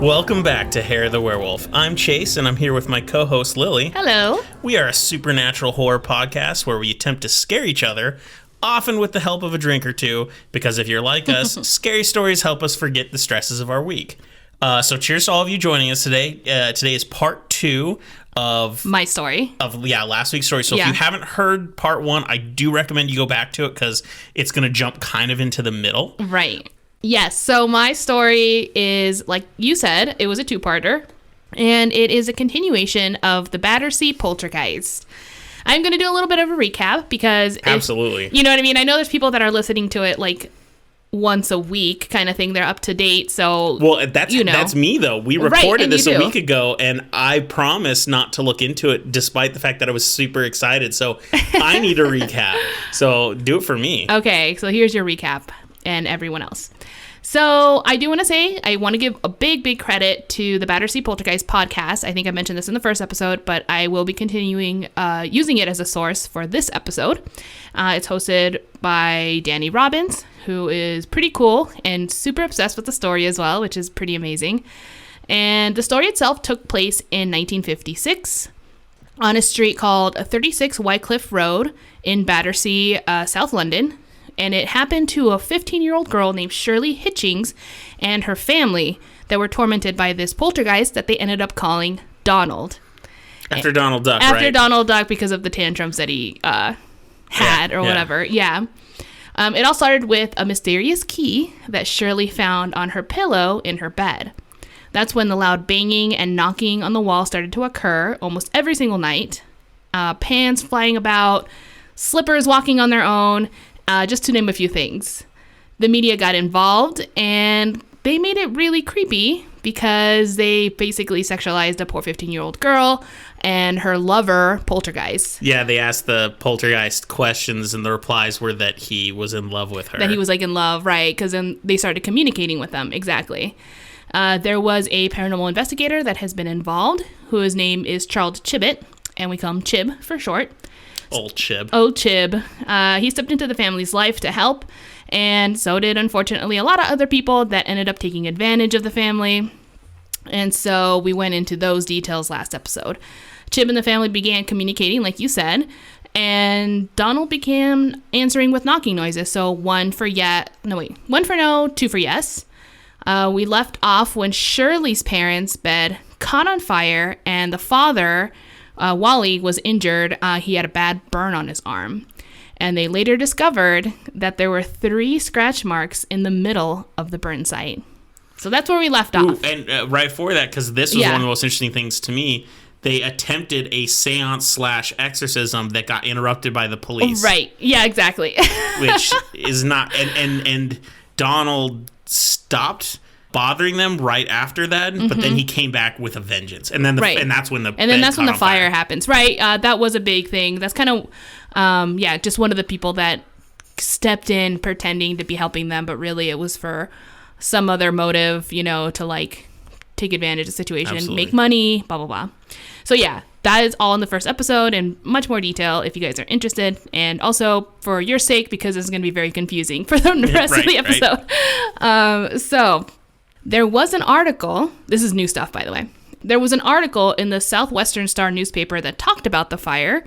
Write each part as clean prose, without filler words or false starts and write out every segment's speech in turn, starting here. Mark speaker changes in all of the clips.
Speaker 1: Welcome back to Hair of the Werewolf. I'm Chase, and I'm here with my co-host, Lily.
Speaker 2: Hello.
Speaker 1: We are a supernatural horror podcast where we attempt to scare each other, often with the help of a drink or two, because if you're like us, scary stories help us forget the stresses of our week. So cheers to all of you joining us today. Today is part 2 of...
Speaker 2: my story.
Speaker 1: Last week's story. So if you haven't heard part 1, I do recommend you go back to it because it's going to jump kind of into the middle.
Speaker 2: Right. Yes, so my story is, like you said, it was a 2-parter, and it is a continuation of the Battersea Poltergeist. I'm going to do a little bit of a recap because...
Speaker 1: Absolutely.
Speaker 2: You know what I mean? I know there's people that are listening to it, like, once a week kind of thing. They're up to date, so...
Speaker 1: Well, that's me, though. We recorded this a week ago, and I promised not to look into it, despite the fact that I was super excited, so I need a recap. So do it for me.
Speaker 2: Okay, so here's your recap, and everyone else. So I do want to say, I want to give a big credit to the Battersea Poltergeist podcast. I think I mentioned this in the first episode, but I will be continuing using it as a source for this episode. It's hosted by Danny Robbins, who is pretty cool and super obsessed with the story as well, which is pretty amazing. And the story itself took place in 1956 on a street called 36 Wycliffe Road in Battersea, South London. And it happened to a 15-year-old girl named Shirley Hitchings and her family that were tormented by this poltergeist that they ended up calling Donald.
Speaker 1: After Donald Duck,
Speaker 2: After Donald Duck, because of the tantrums that he had or whatever. Yeah. It all started with a mysterious key that Shirley found on her pillow in her bed. That's when the loud banging and knocking on the wall started to occur almost every single night. Pans flying about, slippers walking on their own, just to name a few things. The media got involved, and they made it really creepy because they basically sexualized a poor 15-year-old girl and her lover, Poltergeist.
Speaker 1: Yeah, they asked the Poltergeist questions, and the replies were that he was in love with her.
Speaker 2: That he was, like, in love, right, because then they started communicating with them, exactly. There was a paranormal investigator that has been involved, whose name is Charles Chibbett, and we call him Chib for short.
Speaker 1: Old Chib.
Speaker 2: He stepped into the family's life to help, and so did, unfortunately, a lot of other people that ended up taking advantage of the family. And so we went into those details last episode. Chib and the family began communicating, like you said, and Donald began answering with knocking noises. So 1 for no, 2 for yes. We left off when Shirley's parents' bed caught on fire, and the father... Wally was injured. He had a bad burn on his arm. And they later discovered that there were 3 scratch marks in the middle of the burn site. So that's where we left off.
Speaker 1: And right for that, because this was one of the most interesting things to me, they attempted a seance/exorcism that got interrupted by the police.
Speaker 2: Right. Yeah, exactly.
Speaker 1: Which is not... And Donald stopped bothering them right after that, but then he came back with a vengeance, and then that's when the
Speaker 2: fire happens. Right. That was a big thing. That's kind of just one of the people that stepped in pretending to be helping them, but really it was for some other motive, to like take advantage of the situation. Absolutely. Make money, blah blah blah. So yeah, that is all in the first episode in much more detail if you guys are interested, and also for your sake, because it's going to be very confusing for the rest of the episode. So there was an article, this is new stuff, by the way. There was an article in the Southwestern Star newspaper that talked about the fire,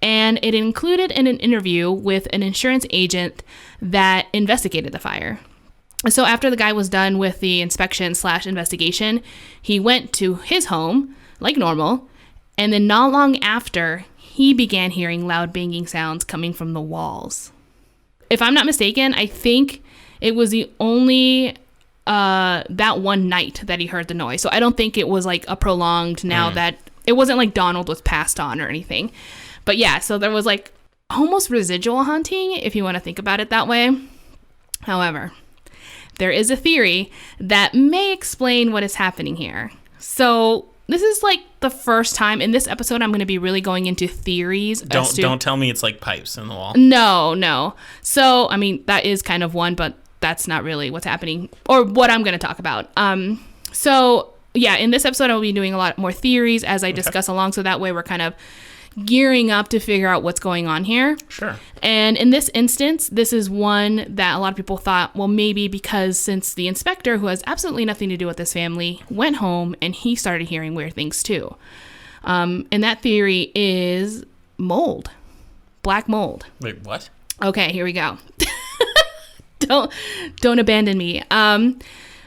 Speaker 2: and it included an interview with an insurance agent that investigated the fire. So after the guy was done with the inspection/investigation, he went to his home, like normal, and then not long after, he began hearing loud banging sounds coming from the walls. If I'm not mistaken, I think it was the only... that one night that he heard the noise. So I don't think it was like a prolonged that it wasn't like Donald was passed on or anything. But yeah, so there was like almost residual haunting, if you want to think about it that way. However, there is a theory that may explain what is happening here. So this is like the first time in this episode I'm going to be really going into theories.
Speaker 1: Don't tell me it's like pipes in the wall.
Speaker 2: No. So, I mean, that is kind of one, but that's not really what's happening or what I'm going to talk about. So yeah, in this episode, I'll be doing a lot more theories as I discuss along. So that way we're kind of gearing up to figure out what's going on here.
Speaker 1: Sure.
Speaker 2: And in this instance, this is one that a lot of people thought, well, maybe because since the inspector, who has absolutely nothing to do with this family, went home and he started hearing weird things too. And that theory is mold. Black mold.
Speaker 1: Wait, what?
Speaker 2: Okay, here we go. Don't abandon me.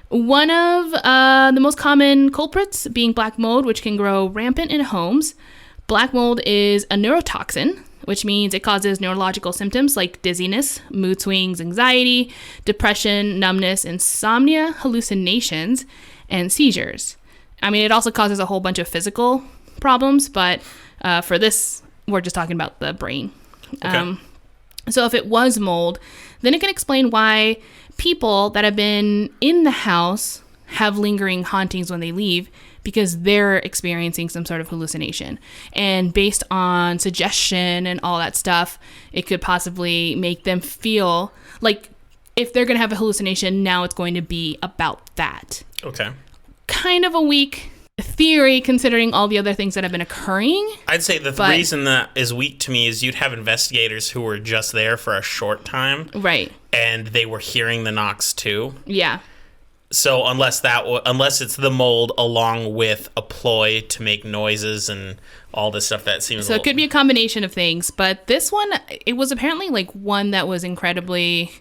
Speaker 2: One of the most common culprits being black mold, which can grow rampant in homes. Black mold is a neurotoxin, which means it causes neurological symptoms like dizziness, mood swings, anxiety, depression, numbness, insomnia, hallucinations, and seizures. I mean, it also causes a whole bunch of physical problems, but for this, we're just talking about the brain.
Speaker 1: Okay.
Speaker 2: So if it was mold, then it can explain why people that have been in the house have lingering hauntings when they leave, because they're experiencing some sort of hallucination. And based on suggestion and all that stuff, it could possibly make them feel like if they're going to have a hallucination, now it's going to be about that.
Speaker 1: Okay.
Speaker 2: Kind of a weak theory considering all the other things that have been occurring.
Speaker 1: I'd say the reason that is weak to me is you'd have investigators who were just there for a short time.
Speaker 2: Right.
Speaker 1: And they were hearing the knocks too.
Speaker 2: Yeah.
Speaker 1: So unless it's the mold along with a ploy to make noises and all this stuff, that seems.
Speaker 2: So it could be a combination of things, but this one, it was apparently like one that was incredibly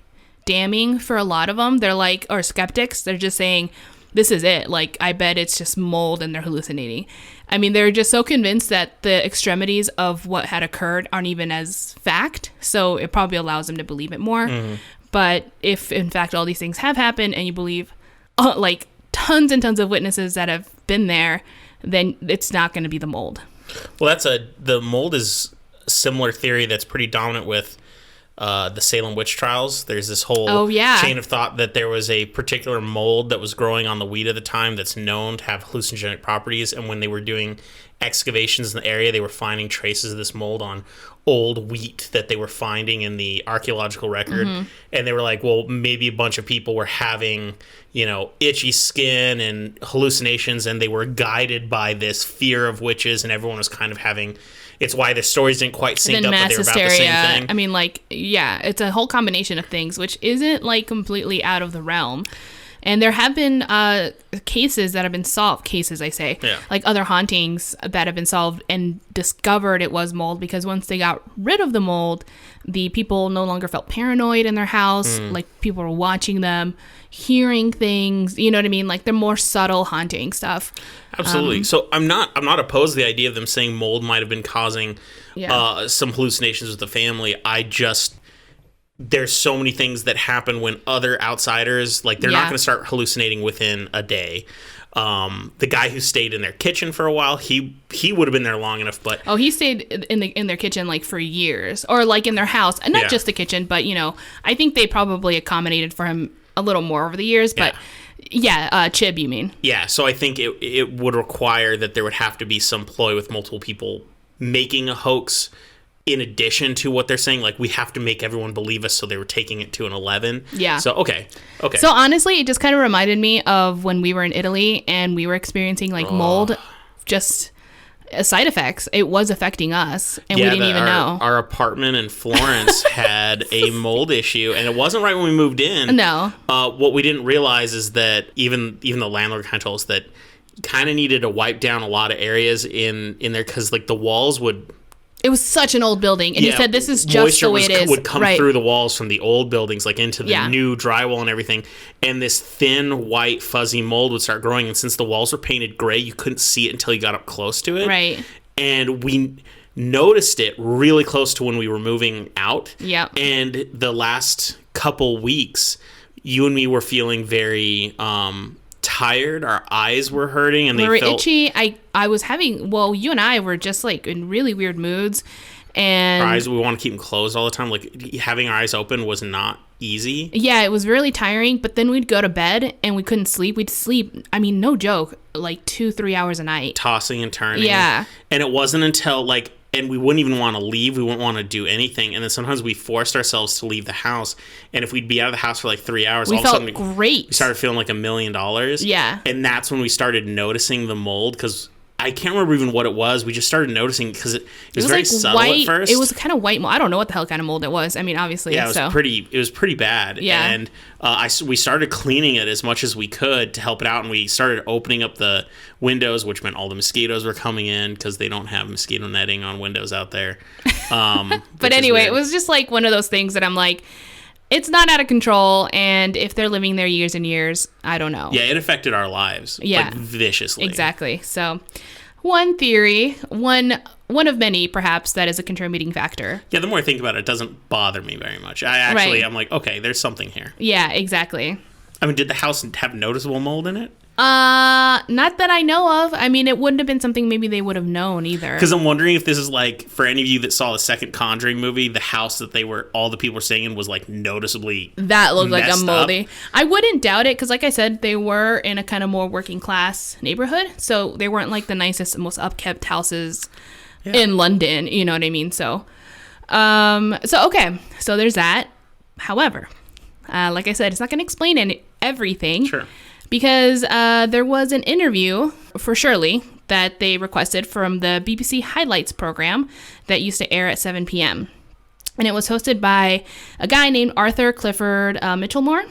Speaker 2: damning for a lot of them. They're like, or skeptics, they're just saying, this is it. Like, I bet it's just mold and they're hallucinating. I mean, they're just so convinced that the extremities of what had occurred aren't even as fact. So it probably allows them to believe it more. Mm-hmm. But if in fact all these things have happened and you believe like tons and tons of witnesses that have been there, then it's not going to be the mold.
Speaker 1: Well, the mold is a similar theory that's pretty dominant with the Salem witch trials. There's this whole chain of thought that there was a particular mold that was growing on the wheat at the time that's known to have hallucinogenic properties, and when they were doing excavations in the area, they were finding traces of this mold on old wheat that they were finding in the archaeological record. Mm-hmm. And they were like, well, maybe a bunch of people were having, itchy skin and hallucinations, and they were guided by this fear of witches, and everyone was kind of having. It's why the stories didn't quite sync up, but they were about the same thing.
Speaker 2: I mean, it's a whole combination of things, which isn't completely out of the realm. And there have been cases that have been solved, like other hauntings that have been solved and discovered it was mold, because once they got rid of the mold, the people no longer felt paranoid in their house. Like, people were watching them, hearing things, you know what I mean? Like, they're more subtle haunting stuff.
Speaker 1: Absolutely. So I'm not opposed to the idea of them saying mold might have been causing some hallucinations with the family. There's so many things that happen when other outsiders, they're not going to start hallucinating within a day. The guy who stayed in their kitchen for a while, he would have been there long enough, but
Speaker 2: he stayed in their kitchen for years, or in their house, and not just the kitchen, but I think they probably accommodated for him a little more over the years. But Chib, you mean?
Speaker 1: Yeah, so I think it would require that there would have to be some ploy with multiple people making a hoax. In addition to what they're saying, we have to make everyone believe us, so they were taking it to an 11. Yeah. So, okay.
Speaker 2: So, honestly, it just kind of reminded me of when we were in Italy and we were experiencing, mold, just side effects. It was affecting us, and we didn't even know.
Speaker 1: Our apartment in Florence had a mold issue, and it wasn't right when we moved in.
Speaker 2: No.
Speaker 1: What we didn't realize is that even the landlord kind of told us that kind of needed to wipe down a lot of areas in there, because, the walls would...
Speaker 2: It was such an old building, and he said this is just the way it is.
Speaker 1: Would come through the walls from the old buildings, into the new drywall and everything, and this thin, white, fuzzy mold would start growing, and since the walls were painted gray, you couldn't see it until you got up close to it.
Speaker 2: Right.
Speaker 1: And we noticed it really close to when we were moving out.
Speaker 2: Yeah.
Speaker 1: And the last couple weeks, you and me were feeling very... tired. Our eyes were hurting, and they
Speaker 2: were
Speaker 1: felt
Speaker 2: itchy. I was having. Well, you and I were just in really weird moods, and
Speaker 1: our eyes. We want to keep them closed all the time. Having our eyes open was not easy.
Speaker 2: Yeah, it was really tiring. But then we'd go to bed and we couldn't sleep. We'd sleep. I mean, no joke, 2-3 hours a night,
Speaker 1: tossing and turning.
Speaker 2: Yeah,
Speaker 1: and it wasn't until and we wouldn't even want to leave. We wouldn't want to do anything. And then sometimes we forced ourselves to leave the house. And if we'd be out of the house for 3 hours, all of a sudden
Speaker 2: great.
Speaker 1: We started feeling $1 million.
Speaker 2: Yeah.
Speaker 1: And that's when we started noticing the mold, because I can't remember even what it was. We just started noticing because it was very
Speaker 2: like
Speaker 1: subtle
Speaker 2: white,
Speaker 1: at first.
Speaker 2: It was kind of white mold. I don't know what the hell kind of mold it was. I mean, obviously.
Speaker 1: Yeah, it was pretty bad.
Speaker 2: Yeah.
Speaker 1: And we started cleaning it as much as we could to help it out. And we started opening up the windows, which meant all the mosquitoes were coming in because they don't have mosquito netting on windows out there.
Speaker 2: But anyway, it was just like one of those things that I'm like, it's not out of control, and if they're living there years and years, I don't know.
Speaker 1: Yeah, it affected our lives.
Speaker 2: Yeah.
Speaker 1: Like, viciously.
Speaker 2: Exactly. So, one theory, one of many, perhaps, that is a contributing factor.
Speaker 1: Yeah, the more I think about it, it doesn't bother me very much. I'm like, okay, there's something here.
Speaker 2: Yeah, exactly.
Speaker 1: I mean, did the house have noticeable mold in it?
Speaker 2: Not that I know of. I mean, it wouldn't have been something maybe they would have known either.
Speaker 1: Because I'm wondering if this is like, for any of you that saw the second Conjuring movie, the house that all the people were staying in was like noticeably
Speaker 2: that looked like a moldy.
Speaker 1: Up.
Speaker 2: I wouldn't doubt it because, like I said, they were in a kind of more working class neighborhood, so they weren't like the nicest, most upkept houses in London. You know what I mean? So okay, so there's that. However, like I said, it's not going to explain everything.
Speaker 1: Sure.
Speaker 2: Because there was an interview for Shirley that they requested from the BBC Highlights program that used to air at 7 p.m. And it was hosted by a guy named Arthur Clifford Mitchellmore.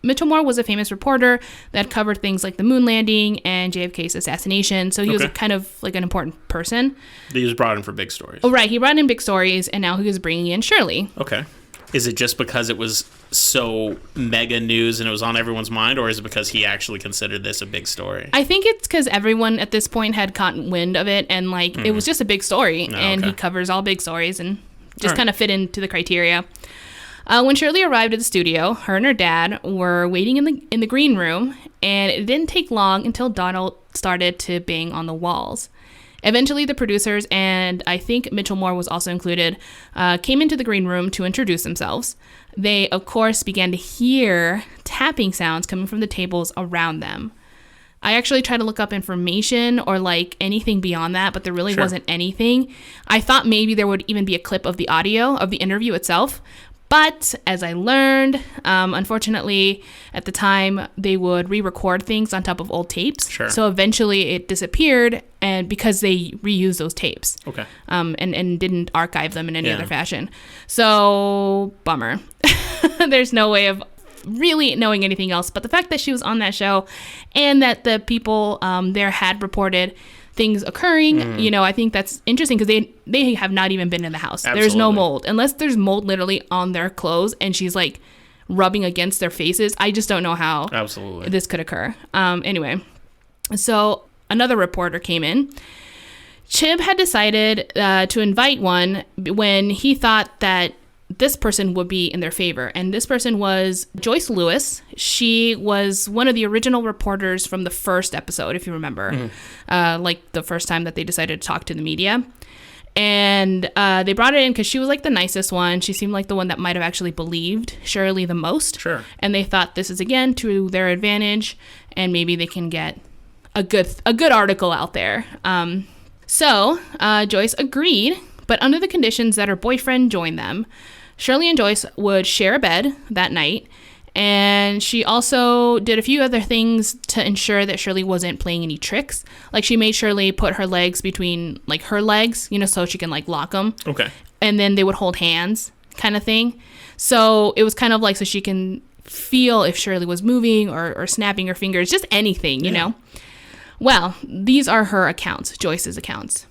Speaker 2: Mitchellmore was a famous reporter that covered things like the moon landing and JFK's assassination. So he was kind of like an important person.
Speaker 1: He was brought in for big stories.
Speaker 2: Oh, right. He brought in big stories, and now he was bringing in Shirley.
Speaker 1: Okay. Is it just because it was so mega news and it was on everyone's mind, or is it because he actually considered this a big story?
Speaker 2: I think it's because everyone at this point had gotten wind of it, and like it was just a big story, and he covers all big stories and just kind of fit into the criteria. When Shirley arrived at the studio, her and her dad were waiting in the green room, and it didn't take long until Donald started to bang on the walls. Eventually, the producers, and I think Mitchellmore was also included, came into the green room to introduce themselves. They, of course, began to hear tapping sounds coming from the tables around them. I actually tried to look up information or like anything beyond that, but there really wasn't anything. I thought maybe there would even be a clip of the audio of the interview itself. But as I learned, unfortunately, at the time, they would re-record things on top of old tapes.
Speaker 1: Sure.
Speaker 2: So eventually it disappeared, and because they reused those tapes.
Speaker 1: Okay.
Speaker 2: And didn't archive them in any other fashion. So, bummer. There's no way of really knowing anything else. But the fact that she was on that show and that the people there had reported things occurring, I think that's interesting because they have not even been in the house.
Speaker 1: Absolutely.
Speaker 2: There's no mold. Unless there's mold literally on their clothes and she's like rubbing against their faces. I just don't know how this could occur. Anyway, so another reporter came in. Chib had decided to invite one when he thought that this person would be in their favor. And this person was Joyce Lewis. She was one of the original reporters from the first episode, if you remember, like the first time that they decided to talk to the media. And they brought her in because she was like the nicest one. She seemed like the one that might have actually believed Shirley the most.
Speaker 1: Sure. And
Speaker 2: they thought this is, again, to their advantage, and maybe they can get a good article out there. So Joyce agreed, but under the conditions that her boyfriend joined them. Shirley and Joyce would share a bed that night, and she also did a few other things to ensure that Shirley wasn't playing any tricks. Like, she made Shirley put her legs between, like, her legs, so she can, like, lock them.
Speaker 1: Okay.
Speaker 2: And then they would hold hands kind of thing. So it was kind of like so she can feel if Shirley was moving or snapping her fingers, just anything, you know. Well, these are her accounts, Joyce's accounts.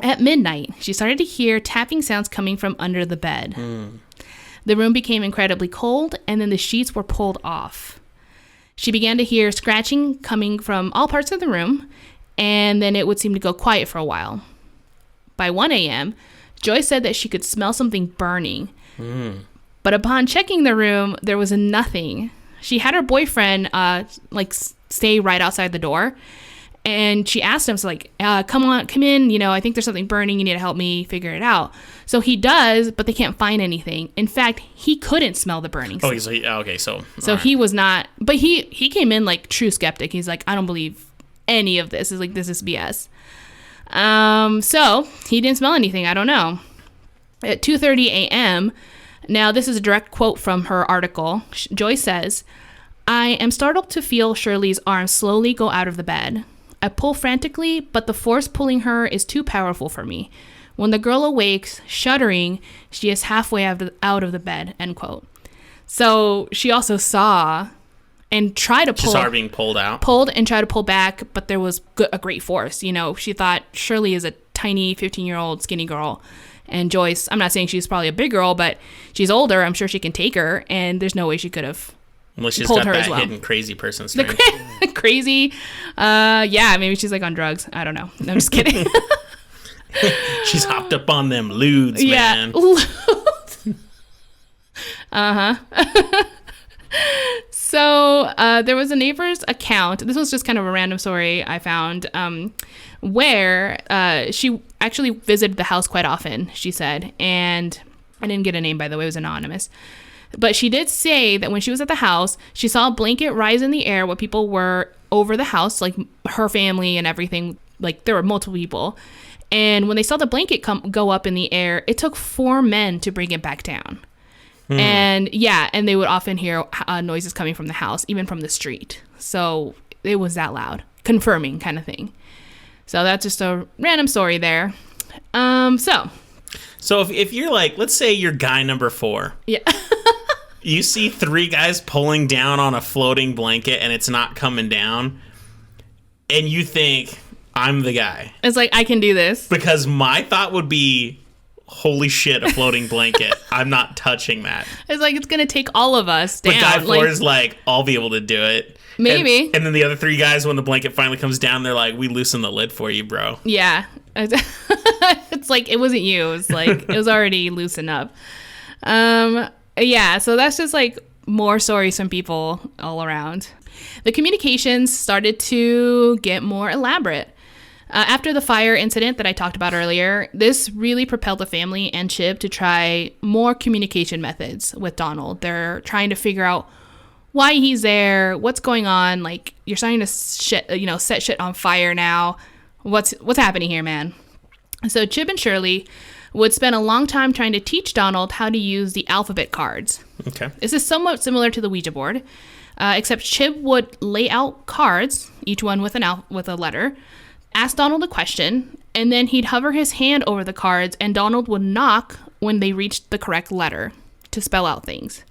Speaker 2: At midnight, she started to hear tapping sounds coming from under the bed. The room became incredibly cold, and then the sheets were pulled off. She began to hear scratching coming from all parts of the room, and then it would seem to go quiet for a while. By 1 a.m., Joyce said that she could smell something burning. But upon checking the room, there was nothing. She had her boyfriend stay right outside the door. And she asked him, come in, I think there's something burning. You need to help me figure it out. So he does, but they can't find anything. In fact, he couldn't smell the burning.
Speaker 1: Oh, okay. So
Speaker 2: he was not, but he came in like true skeptic. He's like, I don't believe any of this. Is like, this is BS. So he didn't smell anything. I don't know. At 2:30 a.m., now this is a direct quote from her article. Joyce says, I am startled to feel Shirley's arms slowly go out of the bed. I pull frantically, but the force pulling her is too powerful for me. When the girl awakes, shuddering, she is halfway out of the bed, end quote. So she also saw and tried to pull.
Speaker 1: She saw her being pulled out.
Speaker 2: Pulled and tried to pull back, but there was a great force. You know, she thought Shirley is a tiny 15-year-old skinny girl. And Joyce, I'm not saying she's probably a big girl, but she's older. I'm sure she can take her. And there's no way she could have
Speaker 1: Well, she's
Speaker 2: pulled
Speaker 1: got
Speaker 2: her
Speaker 1: that
Speaker 2: as well.
Speaker 1: hidden crazy person strength.
Speaker 2: Crazy. Yeah, maybe she's like on drugs. I don't know. I'm just kidding.
Speaker 1: She's hopped up on them lewds, man.
Speaker 2: So there was a neighbor's account. This was just kind of a random story I found, where she actually visited the house quite often, she said. And I didn't get a name, by the way. It was anonymous. But she did say that when she was at the house, she saw a blanket rise in the air while people were over the house, like her family and everything. Like there were multiple people. And when they saw the blanket go up in the air, it took 4 men to bring it back down. And yeah, and they would often hear noises coming from the house, even from the street. So it was that loud, confirming kind of thing. So that's just a random story there. So
Speaker 1: if you're like, let's say you're guy number 4.
Speaker 2: Yeah.
Speaker 1: You see 3 guys pulling down on a floating blanket and it's not coming down, and you think, I'm the guy.
Speaker 2: It's like, I can do this.
Speaker 1: Because my thought would be, holy shit, a floating blanket. I'm not touching that.
Speaker 2: It's like, it's going to take all of us down.
Speaker 1: But guy 4 is like, I'll be able to do it.
Speaker 2: Maybe.
Speaker 1: And then the other 3 guys, when the blanket finally comes down, they're like, we loosen the lid for you, bro.
Speaker 2: Yeah. It's like, it wasn't you. It was like, it was already loosened up. Yeah, so that's just like more stories from people all around. The communications started to get more elaborate. After the fire incident that I talked about earlier, this really propelled the family and Chib to try more communication methods with Donald. They're trying to figure out why he's there, what's going on. Like, you're starting to set shit on fire now. What's happening here, man? So Chib and Shirley would spend a long time trying to teach Donald how to use the alphabet cards.
Speaker 1: Okay.
Speaker 2: This is somewhat similar to the Ouija board, except Chib would lay out cards, each one with a letter, ask Donald a question, and then he'd hover his hand over the cards, and Donald would knock when they reached the correct letter to spell out things.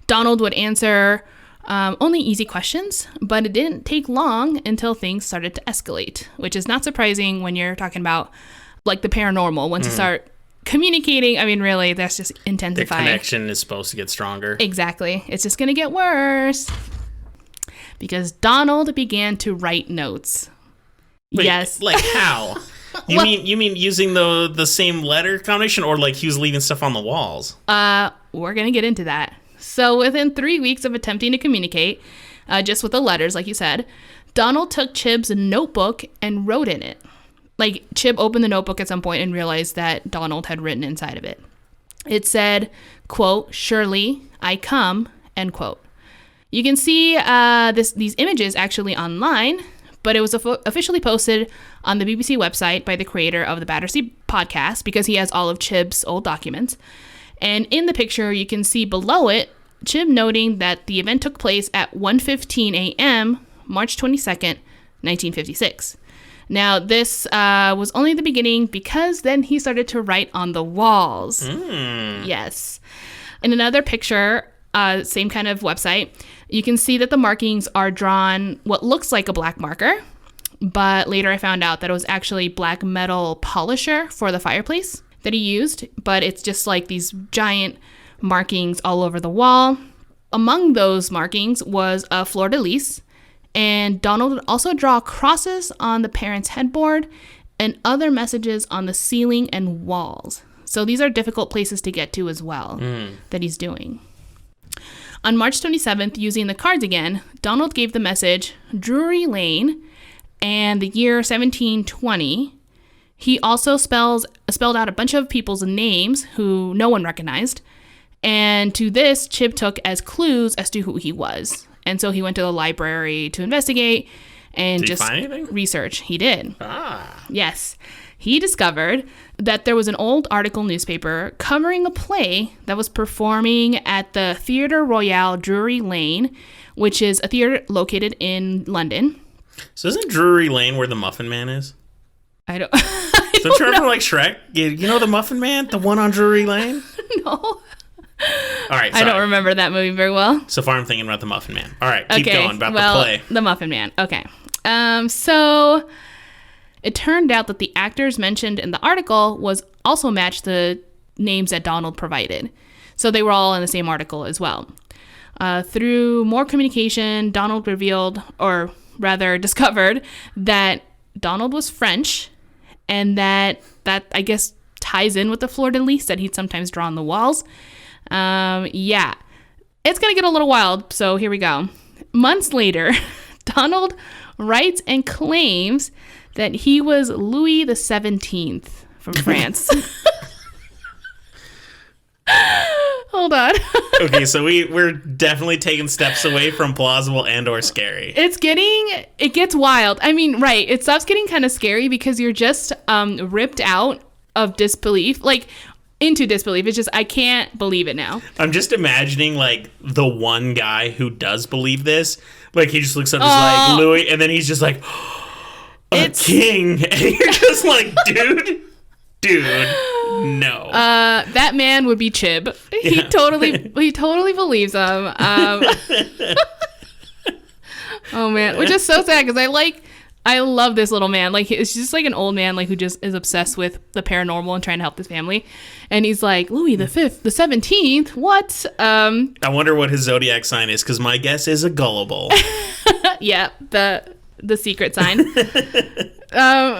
Speaker 2: Donald would answer only easy questions, but it didn't take long until things started to escalate, which is not surprising when you're talking about like the paranormal. Once you start communicating, I mean, really, that's just intensifying.
Speaker 1: The connection is supposed to get stronger.
Speaker 2: Exactly. It's just going to get worse. Because Donald began to write notes.
Speaker 1: Wait,
Speaker 2: yes.
Speaker 1: Like how? You mean using the same letter combination, or like he was leaving stuff on the walls?
Speaker 2: We're going to get into that. So within 3 weeks of attempting to communicate, just with the letters, like you said, Donald took Chib's notebook and wrote in it. Like, Chib opened the notebook at some point and realized that Donald had written inside of it. It said, quote, "Shirley, I come," end quote. You can see these images actually online, but it was officially posted on the BBC website by the creator of the Battersea podcast, because he has all of Chib's old documents. And in the picture, you can see below it, Chib noting that the event took place at 1:15 a.m., March 22nd, 1956. Now, this was only the beginning, because then he started to write on the walls. Yes. In another picture, same kind of website, you can see that the markings are drawn what looks like a black marker, but later I found out that it was actually black metal polisher for the fireplace that he used, but it's just like these giant markings all over the wall. Among those markings was a fleur-de-lis, and Donald would also draw crosses on the parents' headboard and other messages on the ceiling and walls. So these are difficult places to get to as well that he's doing. On March 27th, using the cards again, Donald gave the message Drury Lane and the year 1720. He also spelled out a bunch of people's names who no one recognized. And to this, Chib took as clues as to who he was. And so he went to the library to investigate and just
Speaker 1: find anything?
Speaker 2: Research. He did.
Speaker 1: Ah.
Speaker 2: Yes. He discovered that there was an old article newspaper covering a play that was performing at the Theatre Royal Drury Lane, which is a theater located in London.
Speaker 1: So isn't Drury Lane where the Muffin Man is?
Speaker 2: I don't.
Speaker 1: So Trevor like Shrek? You know the Muffin Man? The one on Drury Lane?
Speaker 2: No.
Speaker 1: All right, sorry.
Speaker 2: I don't remember that movie very well.
Speaker 1: So far I'm thinking about the Muffin Man. All right, keep going about the play.
Speaker 2: The Muffin Man. Okay. So it turned out that the actors mentioned in the article was also matched the names that Donald provided. So they were all in the same article as well. Through more communication, Donald revealed, or rather discovered, that Donald was French, and that I guess ties in with the fleur-de-lis that he'd sometimes draw on the walls. Yeah. It's going to get a little wild, so here we go. Months later, Donald writes and claims that he was Louis the 17th from France. Hold on.
Speaker 1: Okay, so we're definitely taking steps away from plausible and or scary.
Speaker 2: It gets wild. I mean, right. It stops getting kind of scary because you're just ripped out of disbelief. Like, into disbelief. It's just, I can't believe it now.
Speaker 1: I'm just imagining, like, the one guy who does believe this. Like, he just looks up as, like, Louis, and then he's just like, it's king. And you're just like, dude, no.
Speaker 2: That man would be Chib. He totally believes him. Oh, man. Which is so sad, because I love this little man. Like, it's just like an old man, like, who just is obsessed with the paranormal and trying to help his family. And he's like, Louis the 17th? What?
Speaker 1: I wonder what his zodiac sign is, because my guess is a gullible.
Speaker 2: Yeah, the secret sign.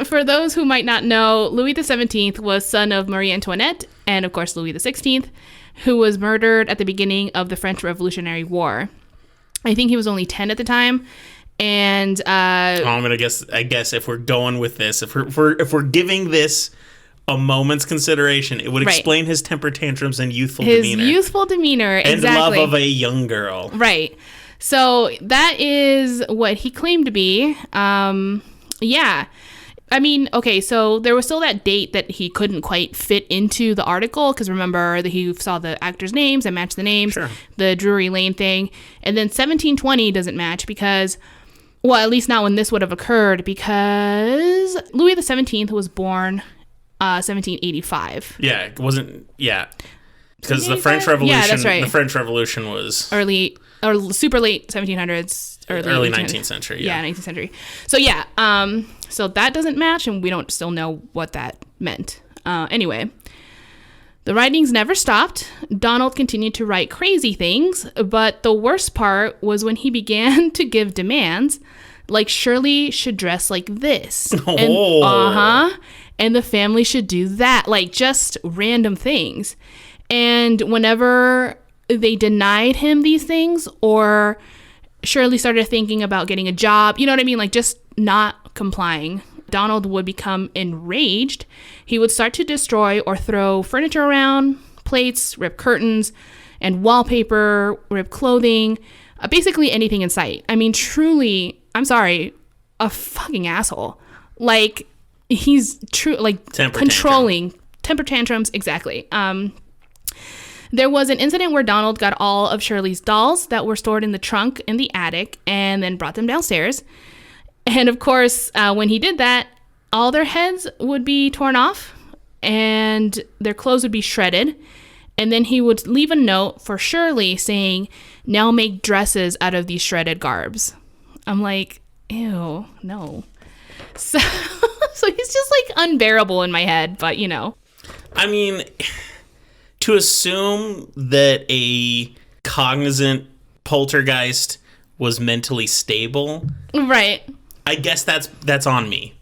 Speaker 2: For those who might not know, Louis the 17th was son of Marie Antoinette and, of course, Louis the 16th, who was murdered at the beginning of the French Revolutionary War. I think he was only 10 at the time. And
Speaker 1: I'm gonna guess. I guess if we're going with this, if we're giving this a moment's consideration, it would explain his temper tantrums and demeanor.
Speaker 2: His youthful demeanor,
Speaker 1: and
Speaker 2: exactly.
Speaker 1: love of a young girl.
Speaker 2: Right. So that is what he claimed to be. Yeah. I mean, okay, so there was still that date that he couldn't quite fit into the article, because remember that he saw the actors' names and matched the names,
Speaker 1: sure.
Speaker 2: The Drury Lane thing. And then 1720 doesn't match because, well, at least not when this would have occurred, because Louis the 17th was born 1785.
Speaker 1: Yeah, it wasn't, yeah. Because the French Revolution,
Speaker 2: yeah, that's right.
Speaker 1: The French Revolution was
Speaker 2: early, or super late 1700s,
Speaker 1: early 19th century.
Speaker 2: Yeah, 19th century. So yeah, so that doesn't match, and we don't still know what that meant. Anyway, the writings never stopped. Donald continued to write crazy things, but the worst part was when he began to give demands, like Shirley should dress like this.
Speaker 1: Oh.
Speaker 2: And the family should do that, like just random things. And whenever they denied him these things, or Shirley started thinking about getting a job, you know what I mean? Like just not complying, Donald would become enraged. He would start to destroy or throw furniture around, plates, rip curtains, and wallpaper, rip clothing, basically anything in sight. I mean, truly, I'm sorry, a fucking asshole. Like, he's true, like controlling. Temper tantrums, exactly. There was an incident where Donald got all of Shirley's dolls that were stored in the trunk in the attic and then brought them downstairs. And of course, when he did that, all their heads would be torn off and their clothes would be shredded. And then he would leave a note for Shirley saying, "Now make dresses out of these shredded garbs." I'm like, ew, no. So he's just like unbearable in my head, but you know.
Speaker 1: I mean, to assume that a cognizant poltergeist was mentally stable,
Speaker 2: right?
Speaker 1: I guess that's on me.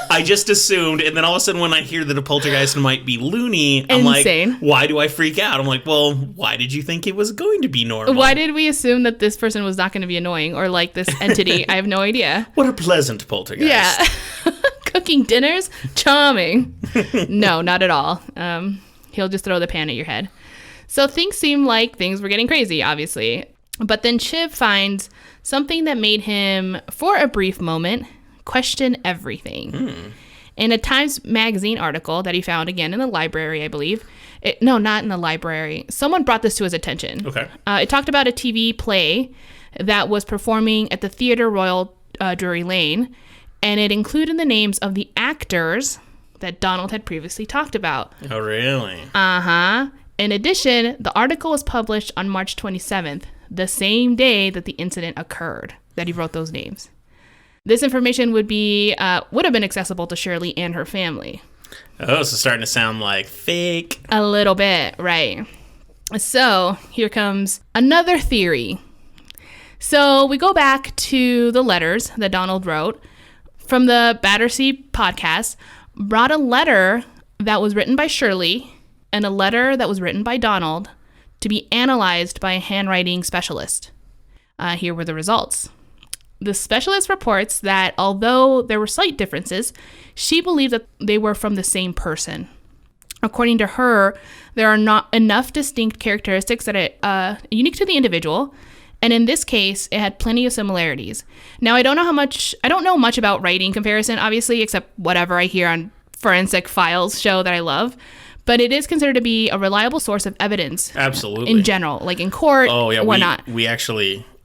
Speaker 1: I just assumed, and then all of a sudden when I hear that a poltergeist might be loony, I'm
Speaker 2: insane.
Speaker 1: Like, why do I freak out? I'm like, well, why did you think it was going to be normal?
Speaker 2: Why did we assume that this person was not going to be annoying or like this entity? I have no idea.
Speaker 1: What a pleasant poltergeist.
Speaker 2: Yeah. Cooking dinners? Charming. No, not at all. He'll just throw the pan at your head. So things seemed like things were getting crazy, obviously. But then Chiv finds something that made him, for a brief moment, question everything. In a Times Magazine article that he found, again, in the library, I believe. No, not in the library. Someone brought this to his attention.
Speaker 1: Okay.
Speaker 2: It talked about a TV play that was performing at the Theatre Royal Drury Lane, and it included the names of the actors that Donald had previously talked about.
Speaker 1: Oh, really?
Speaker 2: Uh-huh. In addition, the article was published on March 27th, the same day that the incident occurred, that he wrote those names. This information would have been accessible to Shirley and her family.
Speaker 1: Oh, so starting to sound like fake.
Speaker 2: A little bit, right. So here comes another theory. So we go back to the letters that Donald wrote from the Battersea podcast, brought a letter that was written by Shirley and a letter that was written by Donald to be analyzed by a handwriting specialist. Here were the results. The specialist reports that although there were slight differences, she believed that they were from the same person. According to her, there are not enough distinct characteristics that are unique to the individual, and in this case, it had plenty of similarities. Now, I don't know much about writing comparison, obviously, except whatever I hear on Forensic Files show that I love. But it is considered to be a reliable source of evidence.
Speaker 1: Absolutely.
Speaker 2: In general, like in court, whatnot.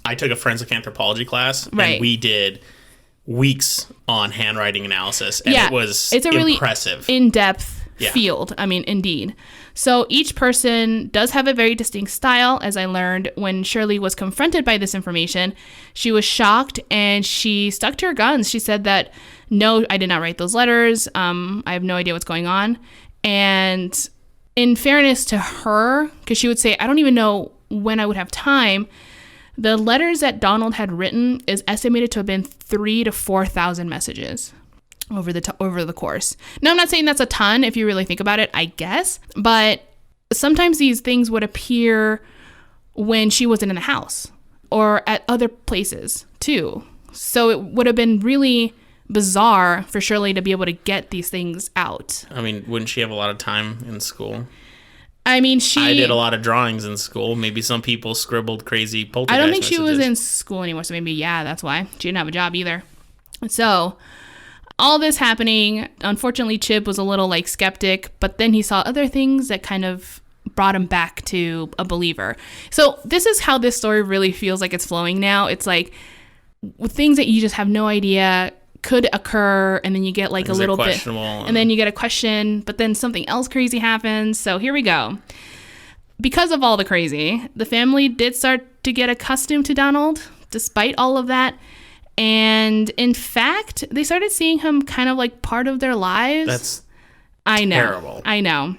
Speaker 1: I took a forensic anthropology class,
Speaker 2: right.
Speaker 1: And we did weeks on handwriting analysis, and it's a really
Speaker 2: impressive, in-depth field. I mean, indeed. So each person does have a very distinct style. As I learned when Shirley was confronted by this information, she was shocked and she stuck to her guns. She said that, no, I did not write those letters. I have no idea what's going on. And in fairness to her, because she would say, I don't even know when I would have time, the letters that Donald had written is estimated to have been 3,000 to 4,000 messages over the course. Now, I'm not saying that's a ton if you really think about it, I guess, but sometimes these things would appear when she wasn't in the house or at other places too. So it would have been really bizarre for Shirley to be able to get these things out.
Speaker 1: I mean, wouldn't she have a lot of time in school?
Speaker 2: I mean,
Speaker 1: I did a lot of drawings in school. Maybe some people scribbled crazy poltergeist
Speaker 2: I don't think
Speaker 1: messages.
Speaker 2: she was in school anymore, so maybe, that's why. She didn't have a job either. So, all this happening, unfortunately, Chip was a little, skeptic, but then he saw other things that kind of brought him back to a believer. So, this is how this story really feels like it's flowing now. It's like things that you just have no idea could occur, and then you get a little bit, and then you get a question, but then something else crazy happens. So here we go. Because of all the crazy, the family did start to get accustomed to Donald, despite all of that. And in fact, they started seeing him kind of like part of their lives.
Speaker 1: That's
Speaker 2: terrible. I know.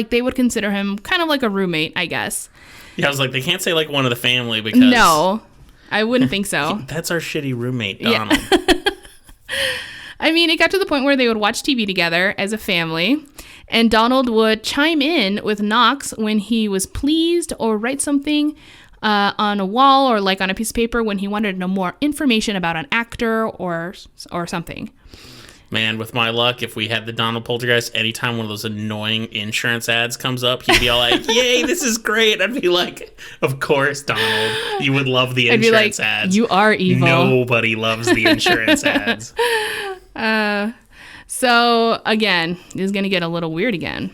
Speaker 2: They would consider him kind of like a roommate, I guess.
Speaker 1: Yeah, I was like, they can't say one of the family because...
Speaker 2: No, I wouldn't think so.
Speaker 1: That's our shitty roommate, Donald.
Speaker 2: Yeah. I mean, it got to the point where they would watch TV together as a family, and Donald would chime in with knocks when he was pleased or write something on a wall or on a piece of paper when he wanted to know more information about an actor or something.
Speaker 1: Man, with my luck, if we had the Donald Poltergeist, anytime one of those annoying insurance ads comes up, he'd be all like, yay, this is great. I'd be like, of course, Donald, you would love the insurance ads.
Speaker 2: You are evil.
Speaker 1: Nobody loves the insurance ads.
Speaker 2: So, again, this is going to get a little weird again.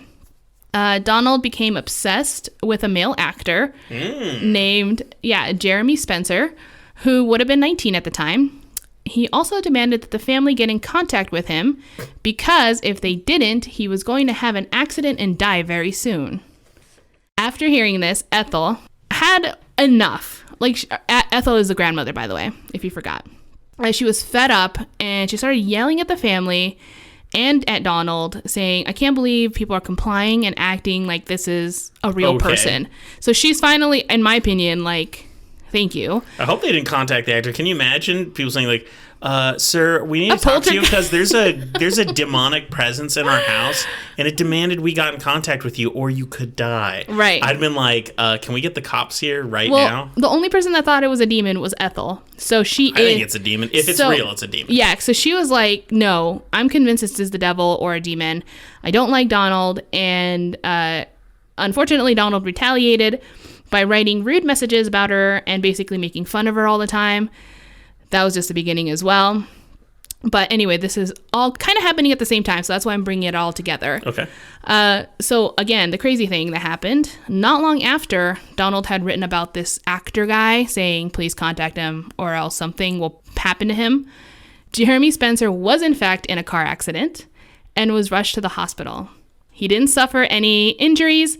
Speaker 2: Donald became obsessed with a male actor named, Jeremy Spencer, who would have been 19 at the time. He also demanded that the family get in contact with him because if they didn't, he was going to have an accident and die very soon. After hearing this, Ethel had enough. Ethel is the grandmother, by the way, if you forgot. She was fed up and she started yelling at the family and at Donald, saying, I can't believe people are complying and acting like this is a real person. So she's finally, in my opinion, thank you.
Speaker 1: I hope they didn't contact the actor. Can you imagine people saying sir, we need to talk to you because there's a demonic presence in our house and it demanded we got in contact with you or you could die.
Speaker 2: Right.
Speaker 1: I'd been like, can we get the cops here now?
Speaker 2: The only person that thought it was a demon was Ethel. So I
Speaker 1: think it's a demon. If it's real, it's a demon.
Speaker 2: Yeah. So she was like, no, I'm convinced this is the devil or a demon. I don't like Donald. And unfortunately, Donald retaliated by writing rude messages about her and basically making fun of her all the time. That was just the beginning as well. But anyway, this is all kind of happening at the same time, so that's why I'm bringing it all together.
Speaker 1: Okay.
Speaker 2: So again, the crazy thing that happened, not long after Donald had written about this actor guy saying, please contact him or else something will happen to him, Jeremy Spencer was in fact in a car accident and was rushed to the hospital. He didn't suffer any injuries,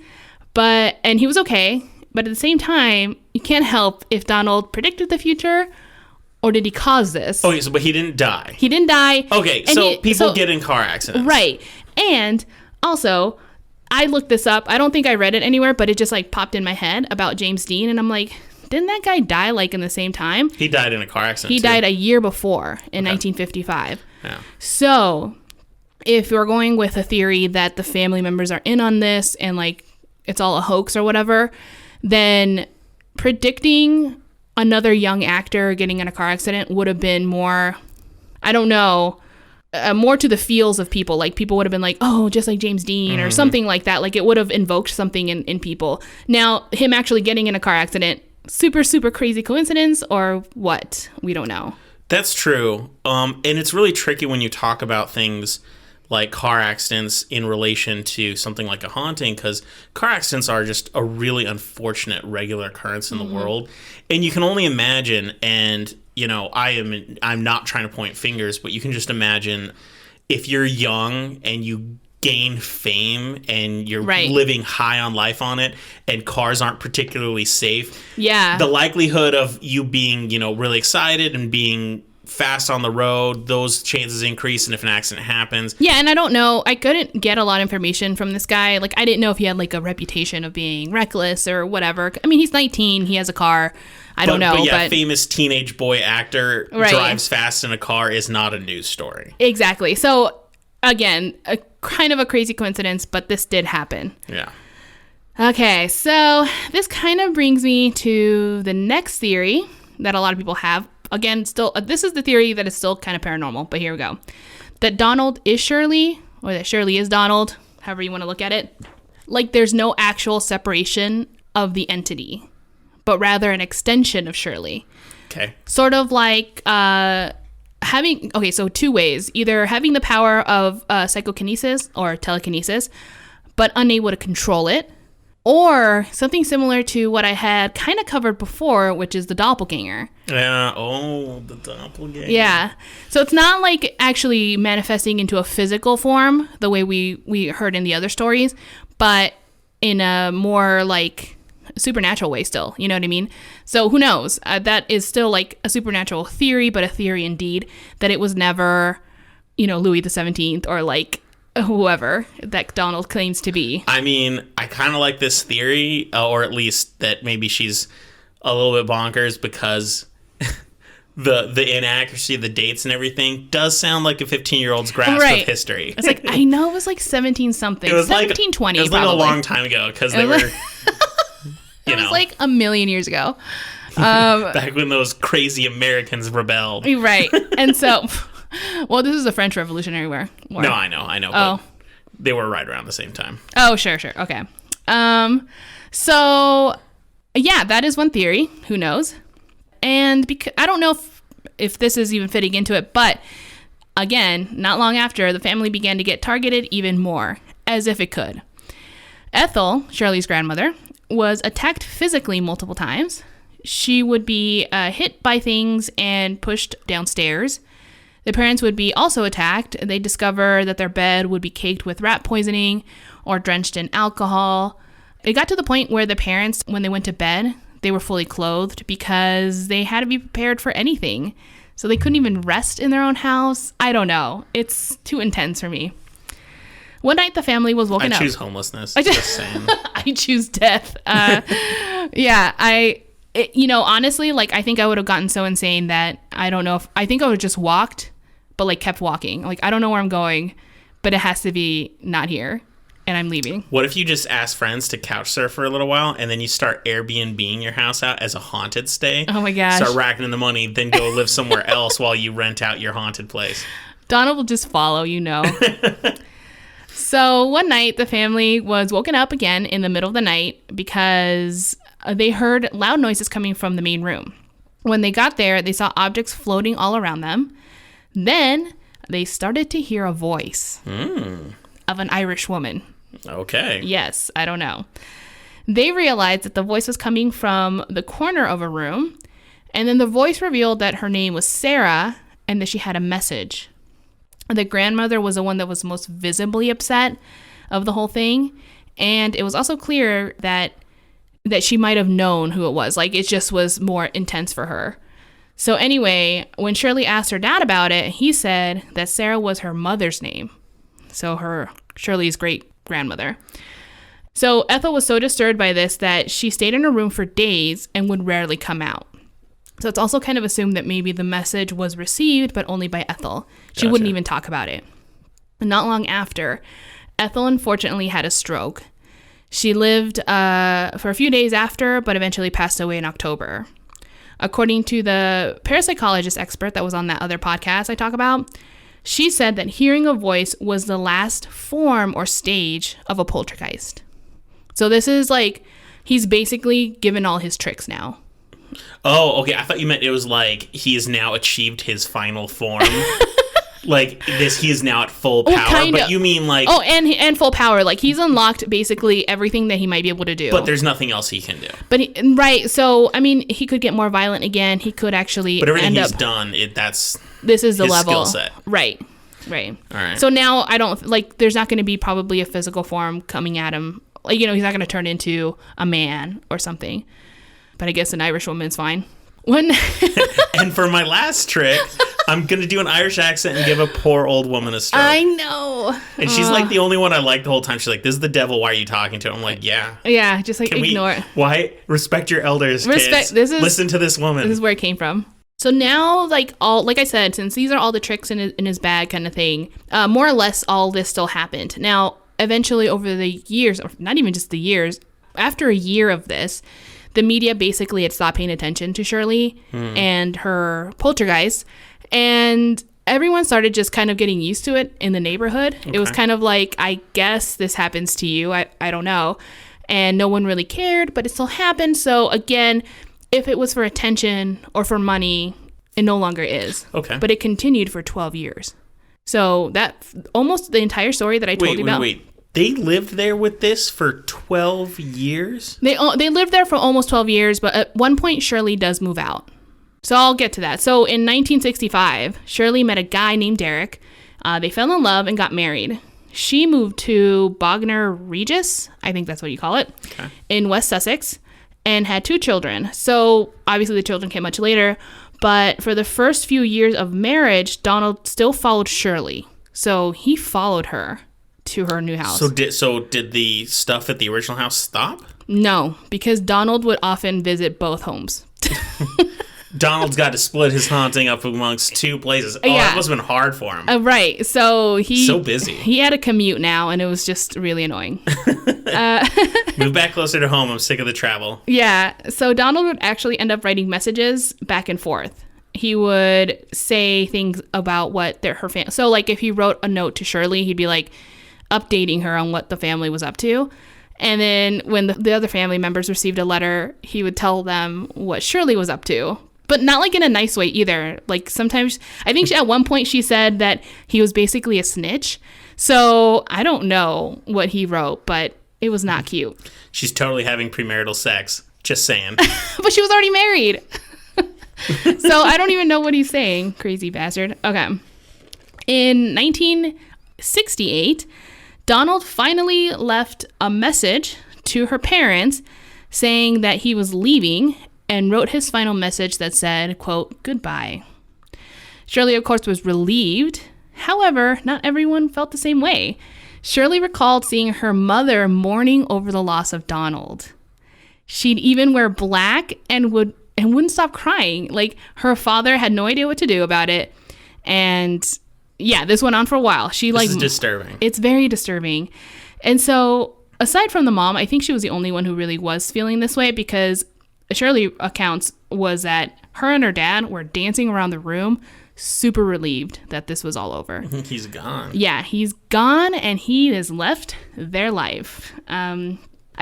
Speaker 2: and he was okay. But at the same time, you can't help if Donald predicted the future. Or did he cause this?
Speaker 1: Okay, but he didn't die.
Speaker 2: He didn't die.
Speaker 1: Okay, so people get in car accidents.
Speaker 2: Right. And also, I looked this up. I don't think I read it anywhere, but it just like popped in my head about James Dean. And I'm like, didn't that guy die like in the same time?
Speaker 1: He died in a car accident.
Speaker 2: He died a year before in 1955.
Speaker 1: Yeah.
Speaker 2: So if you're going with a theory that the family members are in on this and like it's all a hoax or whatever, then predicting another young actor getting in a car accident would have been more, I don't know, more to the feels of people. Like people would have been like, oh, just like James Dean or something like that. Like it would have invoked something in people. Now, him actually getting in a car accident, super, super crazy coincidence or what? We don't know.
Speaker 1: That's true. And it's really tricky when you talk about things like car accidents in relation to something like a haunting, because car accidents are just a really unfortunate regular occurrence in the world. And you can only imagine, and I'm not trying to point fingers, but you can just imagine if you're young and you gain fame and you're living high on life on it and cars aren't particularly safe.
Speaker 2: Yeah.
Speaker 1: The likelihood of you being, really excited and being fast on the road, those chances increase, and if an accident happens.
Speaker 2: Yeah, and I don't know, I couldn't get a lot of information from this guy. Like, I didn't know if he had, like, a reputation of being reckless or whatever. I mean, he's 19, he has a car. I don't know.
Speaker 1: But famous teenage boy actor drives fast in a car is not a news story.
Speaker 2: Exactly. So, again, kind of a crazy coincidence, but this did happen.
Speaker 1: Yeah.
Speaker 2: Okay, so this kind of brings me to the next theory that a lot of people have. Again, still, this is the theory that is still kind of paranormal, but here we go. That Donald is Shirley, or that Shirley is Donald, however you want to look at it. Like, there's no actual separation of the entity, but rather an extension of Shirley.
Speaker 1: Okay.
Speaker 2: Sort of like so two ways. Either having the power of psychokinesis or telekinesis, but unable to control it. Or something similar to what I had kind of covered before, which is the doppelganger.
Speaker 1: Yeah. Oh, the doppelganger.
Speaker 2: Yeah. So it's not like actually manifesting into a physical form the way we heard in the other stories, but in a more like supernatural way still. You know what I mean? So who knows? That is still like a supernatural theory, but a theory indeed, that it was never, Louis the 17th or like whoever that Donald claims to be.
Speaker 1: I mean, I kind of like this theory, or at least that maybe she's a little bit bonkers, because the inaccuracy of the dates and everything does sound like a 15-year-old's grasp of history.
Speaker 2: It's like, I know it was like 17 something. It was 1720.
Speaker 1: It was
Speaker 2: probably.
Speaker 1: like a long time ago, because they were,
Speaker 2: it was like a million years ago.
Speaker 1: Back when those crazy Americans rebelled.
Speaker 2: Right. And so, well, this is the French Revolutionary War.
Speaker 1: No, I know.
Speaker 2: Oh.
Speaker 1: But they were right around the same time.
Speaker 2: Oh, sure. Okay. So, yeah, that is one theory. Who knows? And because I don't know if this is even fitting into it, but again, not long after, the family began to get targeted even more, as if it could. Ethel, Shirley's grandmother, was attacked physically multiple times. She would be hit by things and pushed downstairs. The parents would be also attacked. They discover that their bed would be caked with rat poisoning or drenched in alcohol. It got to the point where the parents, when they went to bed, they were fully clothed because they had to be prepared for anything. So they couldn't even rest in their own house. I don't know. It's too intense for me. One night the family was woken up.
Speaker 1: I choose homelessness. Just saying.
Speaker 2: I choose death. Honestly, like, I think I would have gotten so insane that I think I would have just walked, but like kept walking. Like, I don't know where I'm going, but it has to be not here, and I'm leaving.
Speaker 1: What if you just ask friends to couch surf for a little while, and then you start Airbnb-ing your house out as a haunted stay?
Speaker 2: Oh my gosh.
Speaker 1: Start racking in the money, then go live somewhere else while you rent out your haunted place.
Speaker 2: Donald will just follow, So one night, the family was woken up again in the middle of the night because they heard loud noises coming from the main room. When they got there, they saw objects floating all around them. Then they started to hear a voice of an Irish woman.
Speaker 1: Okay.
Speaker 2: Yes, I don't know. They realized that the voice was coming from the corner of a room, and then the voice revealed that her name was Sarah and that she had a message. The grandmother was the one that was most visibly upset of the whole thing, and it was also clear that she might have known who it was. Like, it just was more intense for her. So anyway, when Shirley asked her dad about it, he said that Sarah was her mother's name. So Shirley's great-grandmother. So Ethel was so disturbed by this that she stayed in her room for days and would rarely come out. So it's also kind of assumed that maybe the message was received, but only by Ethel. She wouldn't even talk about it. And not long after, Ethel unfortunately had a stroke. She lived for a few days after, but eventually passed away in October. According to the parapsychologist expert that was on that other podcast I talk about, she said that hearing a voice was the last form or stage of a poltergeist. So this is like, he's basically given all his tricks now.
Speaker 1: Oh, okay. I thought you meant it was like he has now achieved his final form. Like this, he is now at full power. But you mean like...
Speaker 2: Oh, and full power. Like he's unlocked basically everything that he might be able to do.
Speaker 1: But there's nothing else he can do.
Speaker 2: But right. So I mean, he could get more violent again. He could actually.
Speaker 1: But everything he's done, this
Speaker 2: is the
Speaker 1: his
Speaker 2: level.
Speaker 1: Skill set.
Speaker 2: Right. All
Speaker 1: right.
Speaker 2: So now I don't like. There's not going to be probably a physical form coming at him. Like, he's not going to turn into a man or something. But I guess an Irish woman's fine.
Speaker 1: And for my last trick, I'm going to do an Irish accent and give a poor old woman a stroke.
Speaker 2: I know.
Speaker 1: And she's like the only one I like the whole time. She's like, this is the devil. Why are you talking to him? I'm like, yeah.
Speaker 2: Yeah, just like ignore it.
Speaker 1: Why? Respect your elders, kids. Listen to this woman.
Speaker 2: This is where it came from. So now, like I said, since these are all the tricks in his bag kind of thing, more or less all this still happened. Now, eventually over the years, or not even just the years, after a year of this, the media basically had stopped paying attention to Shirley and her poltergeist, and everyone started just kind of getting used to it in the neighborhood. Okay. It was kind of like, I guess this happens to you. I don't know. And no one really cared, but it still happened. So again, if it was for attention or for money, it no longer is.
Speaker 1: Okay.
Speaker 2: But it continued for 12 years. So that almost the entire story that I told you about.
Speaker 1: Wait. They lived there with this for 12 years?
Speaker 2: They lived there for almost 12 years, but at one point, Shirley does move out. So I'll get to that. So in 1965, Shirley met a guy named Derek. They fell in love and got married. She moved to Bognor Regis, I think that's what you call it, in West Sussex, and had 2 children. So obviously the children came much later, but for the first few years of marriage, Donald still followed Shirley. So he followed her to her new house.
Speaker 1: So did the stuff at the original house stop?
Speaker 2: No, because Donald would often visit both homes.
Speaker 1: Donald's got to split his haunting up amongst 2 places. Oh, yeah. That must have been hard for him.
Speaker 2: Right. So
Speaker 1: so busy.
Speaker 2: He had a commute now, and it was just really annoying.
Speaker 1: Move back closer to home. I'm sick of the travel.
Speaker 2: Yeah. So Donald would actually end up writing messages back and forth. He would say things about what her family... So, like, if he wrote a note to Shirley, he'd be, like, updating her on what the family was up to. And then when the other family members received a letter, he would tell them what Shirley was up to. But not like in a nice way either. Like sometimes, I think at one point she said that he was basically a snitch. So I don't know what he wrote, but it was not cute.
Speaker 1: She's totally having premarital sex. Just saying.
Speaker 2: But she was already married. So I don't even know what he's saying. Crazy bastard. Okay. In 1968, Donald finally left a message to her parents saying that he was leaving and wrote his final message that said, quote, goodbye. Shirley, of course, was relieved. However, not everyone felt the same way. Shirley recalled seeing her mother mourning over the loss of Donald. She'd even wear black and wouldn't stop crying. Like, her father had no idea what to do about it. And yeah, this went on for a while. This is
Speaker 1: disturbing.
Speaker 2: It's very disturbing. And so, aside from the mom, I think she was the only one who really was feeling this way, because Shirley accounts was that her and her dad were dancing around the room, super relieved that this was all over.
Speaker 1: He's gone.
Speaker 2: Yeah, he's gone, and he has left their life. I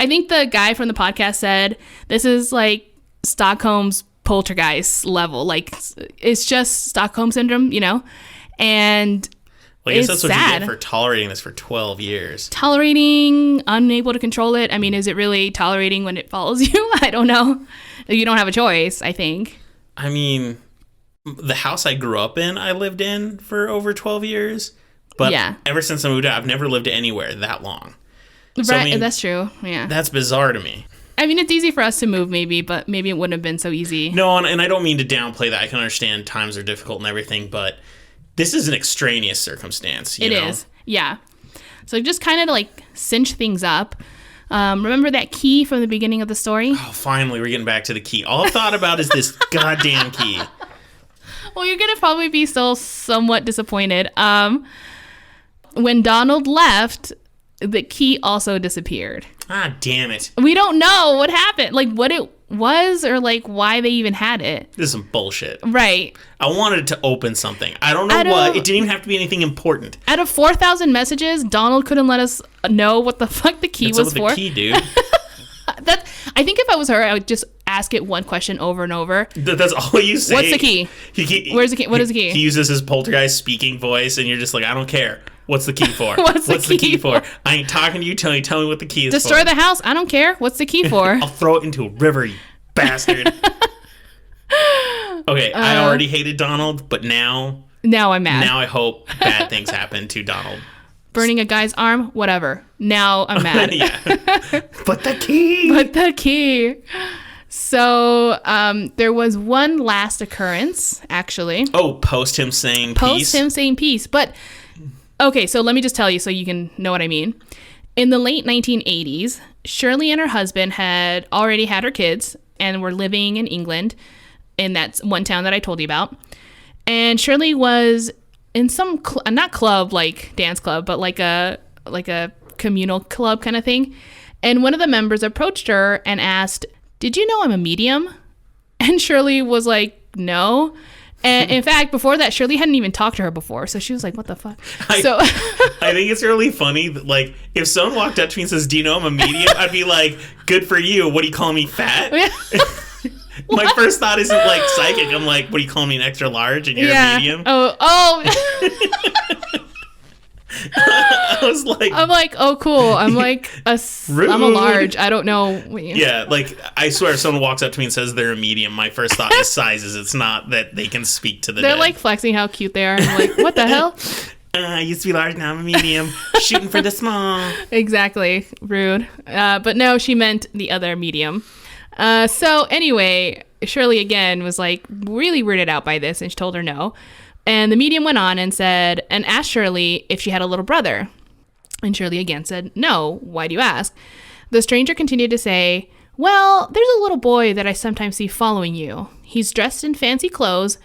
Speaker 2: think the guy from the podcast said this is like Stockholm's poltergeist level. Like, it's just Stockholm Syndrome, And
Speaker 1: well, I guess
Speaker 2: it's
Speaker 1: that's what
Speaker 2: sad.
Speaker 1: you get for tolerating this for 12 years.
Speaker 2: Tolerating, unable to control it. I mean, is it really tolerating when it follows you? I don't know. You don't have a choice, I think.
Speaker 1: I mean, the house I grew up in, I lived in for over 12 years. But ever since I moved out, I've never lived anywhere that long.
Speaker 2: Right,
Speaker 1: so, I mean,
Speaker 2: that's true. Yeah.
Speaker 1: That's bizarre to me.
Speaker 2: I mean, it's easy for us to move, maybe, but maybe it wouldn't have been so easy.
Speaker 1: No, and I don't mean to downplay that. I can understand times are difficult and everything, but this is an extraneous circumstance.
Speaker 2: It is, yeah. So just kind of like cinch things up. Remember that key from the beginning of the story?
Speaker 1: Oh, finally, we're getting back to the key. All I've thought about is this goddamn key.
Speaker 2: Well, you're going to probably be still somewhat disappointed. When Donald left, the key also disappeared.
Speaker 1: Ah, damn it.
Speaker 2: We don't know what happened, like what it was or like why they even had it.
Speaker 1: This is some bullshit.
Speaker 2: Right.
Speaker 1: I wanted it to open something. I don't know what. It didn't even have to be anything important.
Speaker 2: Out of 4,000 messages, Donald couldn't let us know what the fuck the key was for.
Speaker 1: The key, dude.
Speaker 2: I think if I was her, I would just ask it one question over and over.
Speaker 1: That's all you say.
Speaker 2: What's the key? Where's the key? What is the key?
Speaker 1: He uses his poltergeist speaking voice, and you're just like, I don't care. What's the key for?
Speaker 2: What's the key for?
Speaker 1: I ain't talking to you. Tell me what the key is
Speaker 2: Destroy
Speaker 1: for.
Speaker 2: the house? I don't care. What's the key for?
Speaker 1: I'll throw it into a river, you bastard. Okay, I already hated Donald, but now
Speaker 2: I'm mad.
Speaker 1: Now I hope bad things happen to Donald.
Speaker 2: Burning a guy's arm? Whatever. Now I'm mad.
Speaker 1: Yeah. But the key.
Speaker 2: But the key. So there was one last occurrence, actually.
Speaker 1: Oh, post him saying peace?
Speaker 2: But, okay, so let me just tell you so you can know what I mean. In the late 1980s, Shirley and her husband had already had her kids and were living in England in that one town that I told you about. And Shirley was in some, not club, like dance club, but like a communal club kind of thing. And one of the members approached her and asked, "Did you know I'm a medium?" And Shirley was like, "No." And in fact, before that, Shirley hadn't even talked to her before. So she was like, what the fuck?
Speaker 1: I think it's really funny that, like, if someone walked up to me and says, "Do you know I'm a medium?" I'd be like, "Good for you. What do you call me, fat?" My first thought isn't like psychic. I'm like, what do you call me, an extra large and you're a medium?
Speaker 2: Oh. I'm like, oh, cool. I'm like, I'm a large. I don't know.
Speaker 1: Yeah, like, I swear if someone walks up to me and says they're a medium, my first thought is sizes. It's not that they can speak to the
Speaker 2: They're
Speaker 1: dead.
Speaker 2: like flexing how cute they are. I'm like, what the hell?
Speaker 1: I used to be large, now I'm a medium. Shooting for the small.
Speaker 2: Exactly. Rude. But no, she meant the other medium. So anyway, Shirley again was like really weirded out by this and she told her no. And the medium went on and asked Shirley if she had a little brother. And Shirley again said, "No, why do you ask?" The stranger continued to say, "Well, there's a little boy that I sometimes see following you. He's dressed in fancy clothes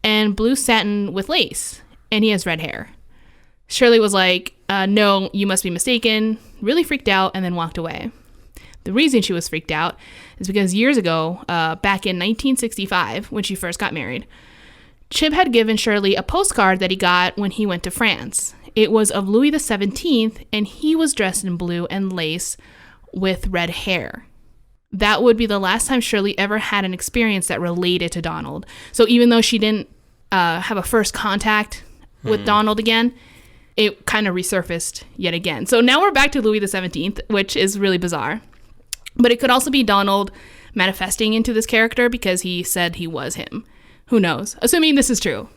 Speaker 2: and blue satin with lace, and he has red hair." Shirley was like, "No, you must be mistaken," really freaked out, and then walked away. The reason she was freaked out is because years ago, back in 1965, when she first got married, Chip had given Shirley a postcard that he got when he went to France. It was of Louis XVII, and he was dressed in blue and lace with red hair. That would be the last time Shirley ever had an experience that related to Donald. So even though she didn't have a first contact with Donald again, it kind of resurfaced yet again. So now we're back to Louis XVII, which is really bizarre. But it could also be Donald manifesting into this character because he said he was him. Who knows? Assuming this is true.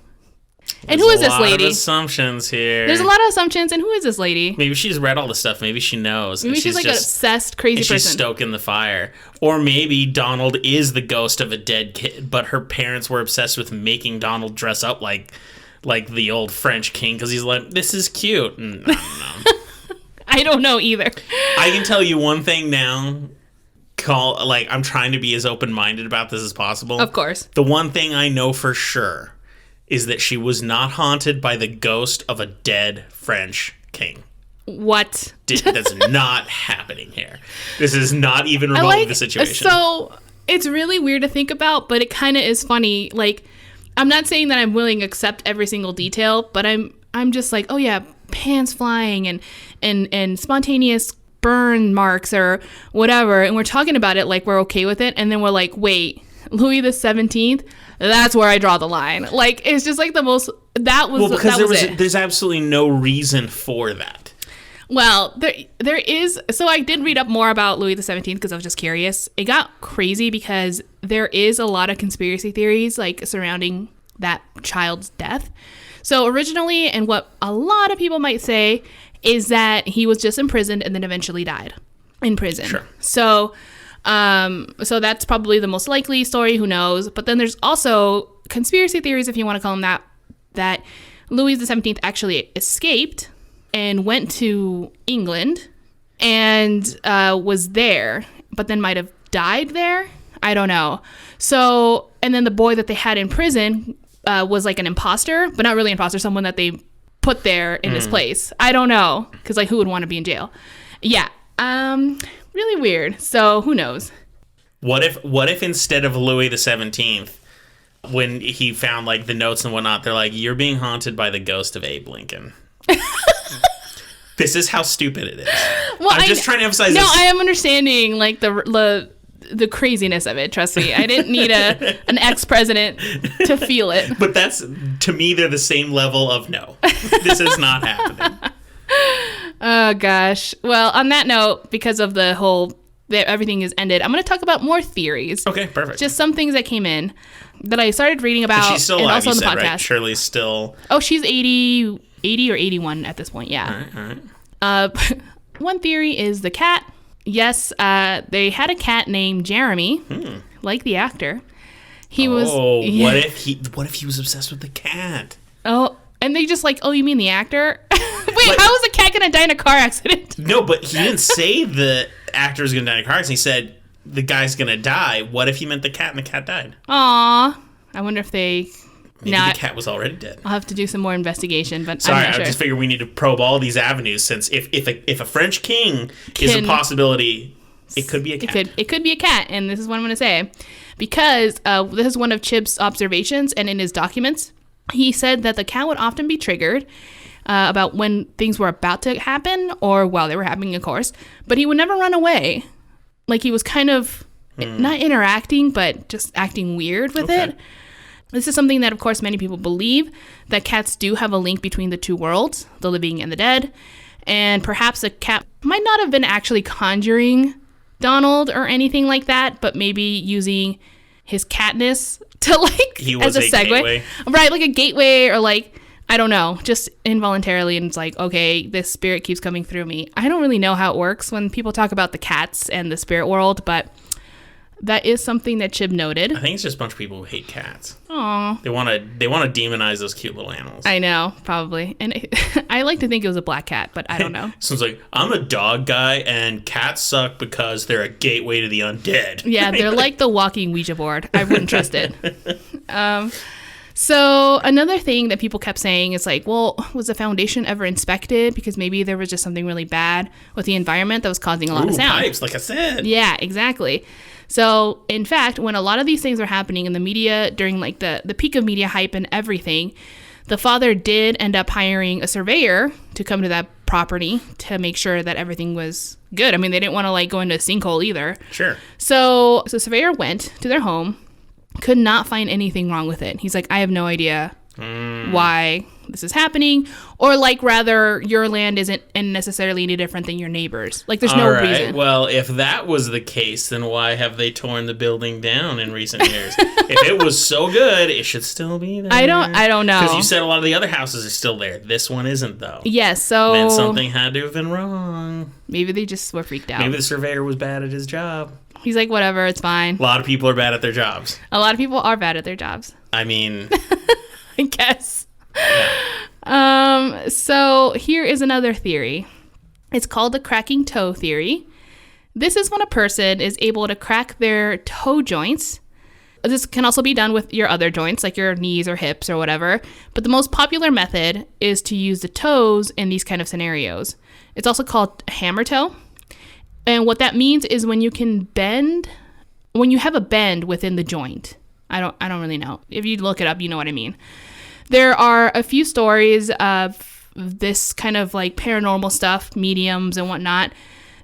Speaker 2: And who is this lady?
Speaker 1: There's a lot of assumptions here.
Speaker 2: There's a lot of assumptions. And who is this lady?
Speaker 1: Maybe she's read all the stuff. Maybe she knows.
Speaker 2: Maybe she's like an obsessed, crazy person.
Speaker 1: She's stoking the fire. Or maybe Donald is the ghost of a dead kid, but her parents were obsessed with making Donald dress up like the old French king because he's like, this is cute. And I don't know.
Speaker 2: I don't know either.
Speaker 1: I can tell you one thing now. I'm trying to be as open-minded about this as possible.
Speaker 2: Of course.
Speaker 1: The one thing I know for sure is that she was not haunted by the ghost of a dead French king.
Speaker 2: What?
Speaker 1: That's not happening here. This is not even remotely the situation.
Speaker 2: So it's really weird to think about, but it kind of is funny. Like, I'm not saying that I'm willing to accept every single detail, but I'm just like, oh yeah, pants flying and spontaneous burn marks or whatever, and we're talking about it like we're okay with it, and then we're like, wait, Louis the 17th, that's where I draw the line. Like, it's just like the most,
Speaker 1: there's absolutely no reason for that.
Speaker 2: Well, there is, so I did read up more about Louis the 17th because I was just curious. It got crazy because there is a lot of conspiracy theories like surrounding that child's death. So originally, and what a lot of people might say, is that he was just imprisoned and then eventually died in prison.
Speaker 1: Sure.
Speaker 2: So that's probably the most likely story, who knows. But then there's also conspiracy theories, if you want to call them that Louis the 17th actually escaped and went to England and was there, but then might have died there. I don't know. So, and then the boy that they had in prison was like an imposter, but not really an imposter, someone that they put there in this place. I don't know, because like who would want to be in jail? Yeah. Really weird. So who knows?
Speaker 1: What if instead of Louis the 17th, when he found like the notes and whatnot, they're like, you're being haunted by the ghost of Abe Lincoln. This is how stupid it is. Well, I'm just trying to emphasize this.
Speaker 2: No, I am understanding like the craziness of it. Trust me. I didn't need an ex-president to feel it.
Speaker 1: But that's, to me, they're the same level of no. This is not happening.
Speaker 2: Oh, gosh. Well, on that note, because of the whole, everything is ended, I'm going to talk about more theories.
Speaker 1: Okay, perfect.
Speaker 2: Just some things that came in that I started reading about.
Speaker 1: But she's still alive,
Speaker 2: also
Speaker 1: you
Speaker 2: on the
Speaker 1: said,
Speaker 2: podcast.
Speaker 1: Right? Shirley's still...
Speaker 2: Oh, she's 80 or 81 at this point, yeah.
Speaker 1: All right.
Speaker 2: One theory is the cat. Yes, they had a cat named Jeremy, like the actor.
Speaker 1: What if he was obsessed with the cat?
Speaker 2: Oh, and they just like, oh, you mean the actor? Wait, how is a cat gonna die in a car accident?
Speaker 1: No, but he didn't say the actor was gonna die in a car accident. He said the guy's gonna die. What if he meant the cat and the cat died?
Speaker 2: Aw, I wonder if they...
Speaker 1: Maybe the cat was already dead.
Speaker 2: I'll have to do some more investigation, but
Speaker 1: sorry,
Speaker 2: I'm not sure.
Speaker 1: I just figured we need to probe all these avenues, since if a French king is a possibility, it could be a cat.
Speaker 2: It could be a cat, and this is what I'm going to say. Because this is one of Chib's observations, and in his documents, he said that the cat would often be triggered about when things were about to happen, or while they were happening, of course, but he would never run away. Like, he was kind of not interacting, but just acting weird with it. This is something that, of course, many people believe, that cats do have a link between the two worlds, the living and the dead. And perhaps a cat might not have been actually conjuring Donald or anything like that, but maybe using his catness to, like, as a segue. Gateway. Right, like a gateway, or like, I don't know, just involuntarily. And it's like, okay, this spirit keeps coming through me. I don't really know how it works when people talk about the cats and the spirit world, but... that is something that Chib noted.
Speaker 1: I think it's just a bunch of people who hate cats.
Speaker 2: Aww.
Speaker 1: They want to demonize those cute little animals.
Speaker 2: I know, probably. And I like to think it was a black cat, but I don't know.
Speaker 1: So it's like, I'm a dog guy, and cats suck because they're a gateway to the undead.
Speaker 2: Yeah, they're like the walking Ouija board. I wouldn't trust it. So another thing that people kept saying is like, well, was the foundation ever inspected? Because maybe there was just something really bad with the environment that was causing a lot of sound.
Speaker 1: Pipes, like I said.
Speaker 2: Yeah, exactly. So, in fact, when a lot of these things were happening in the media during like the peak of media hype and everything, the father did end up hiring a surveyor to come to that property to make sure that everything was good. I mean, they didn't want to like go into a sinkhole either.
Speaker 1: Sure.
Speaker 2: So the surveyor went to their home, could not find anything wrong with it. He's like, I have no idea why this is happening, or like rather your land isn't necessarily any different than your neighbors. Like there's no reason.
Speaker 1: Well, if that was the case, then why have they torn the building down in recent years? If it was so good, it should still be there.
Speaker 2: I don't know.
Speaker 1: Because you said a lot of the other houses are still there. This one isn't, though.
Speaker 2: Yes, so
Speaker 1: then something had to have been wrong.
Speaker 2: Maybe they just were freaked out.
Speaker 1: Maybe the surveyor was bad at his job.
Speaker 2: He's like, whatever, it's fine.
Speaker 1: A lot of people are bad at their jobs.
Speaker 2: A lot of people are bad at their jobs.
Speaker 1: I mean,
Speaker 2: I guess. Yeah. So here is another theory. It's called the cracking toe theory. This is when a person is able to crack their toe joints. This can also be done with your other joints, like your knees or hips or whatever. But the most popular method is to use the toes in these kind of scenarios. It's also called hammer toe. And what that means is when you can bend, when you have a bend within the joint. I don't really know. If you look it up, you know what I mean. There are a few stories of this kind of like paranormal stuff, mediums and whatnot,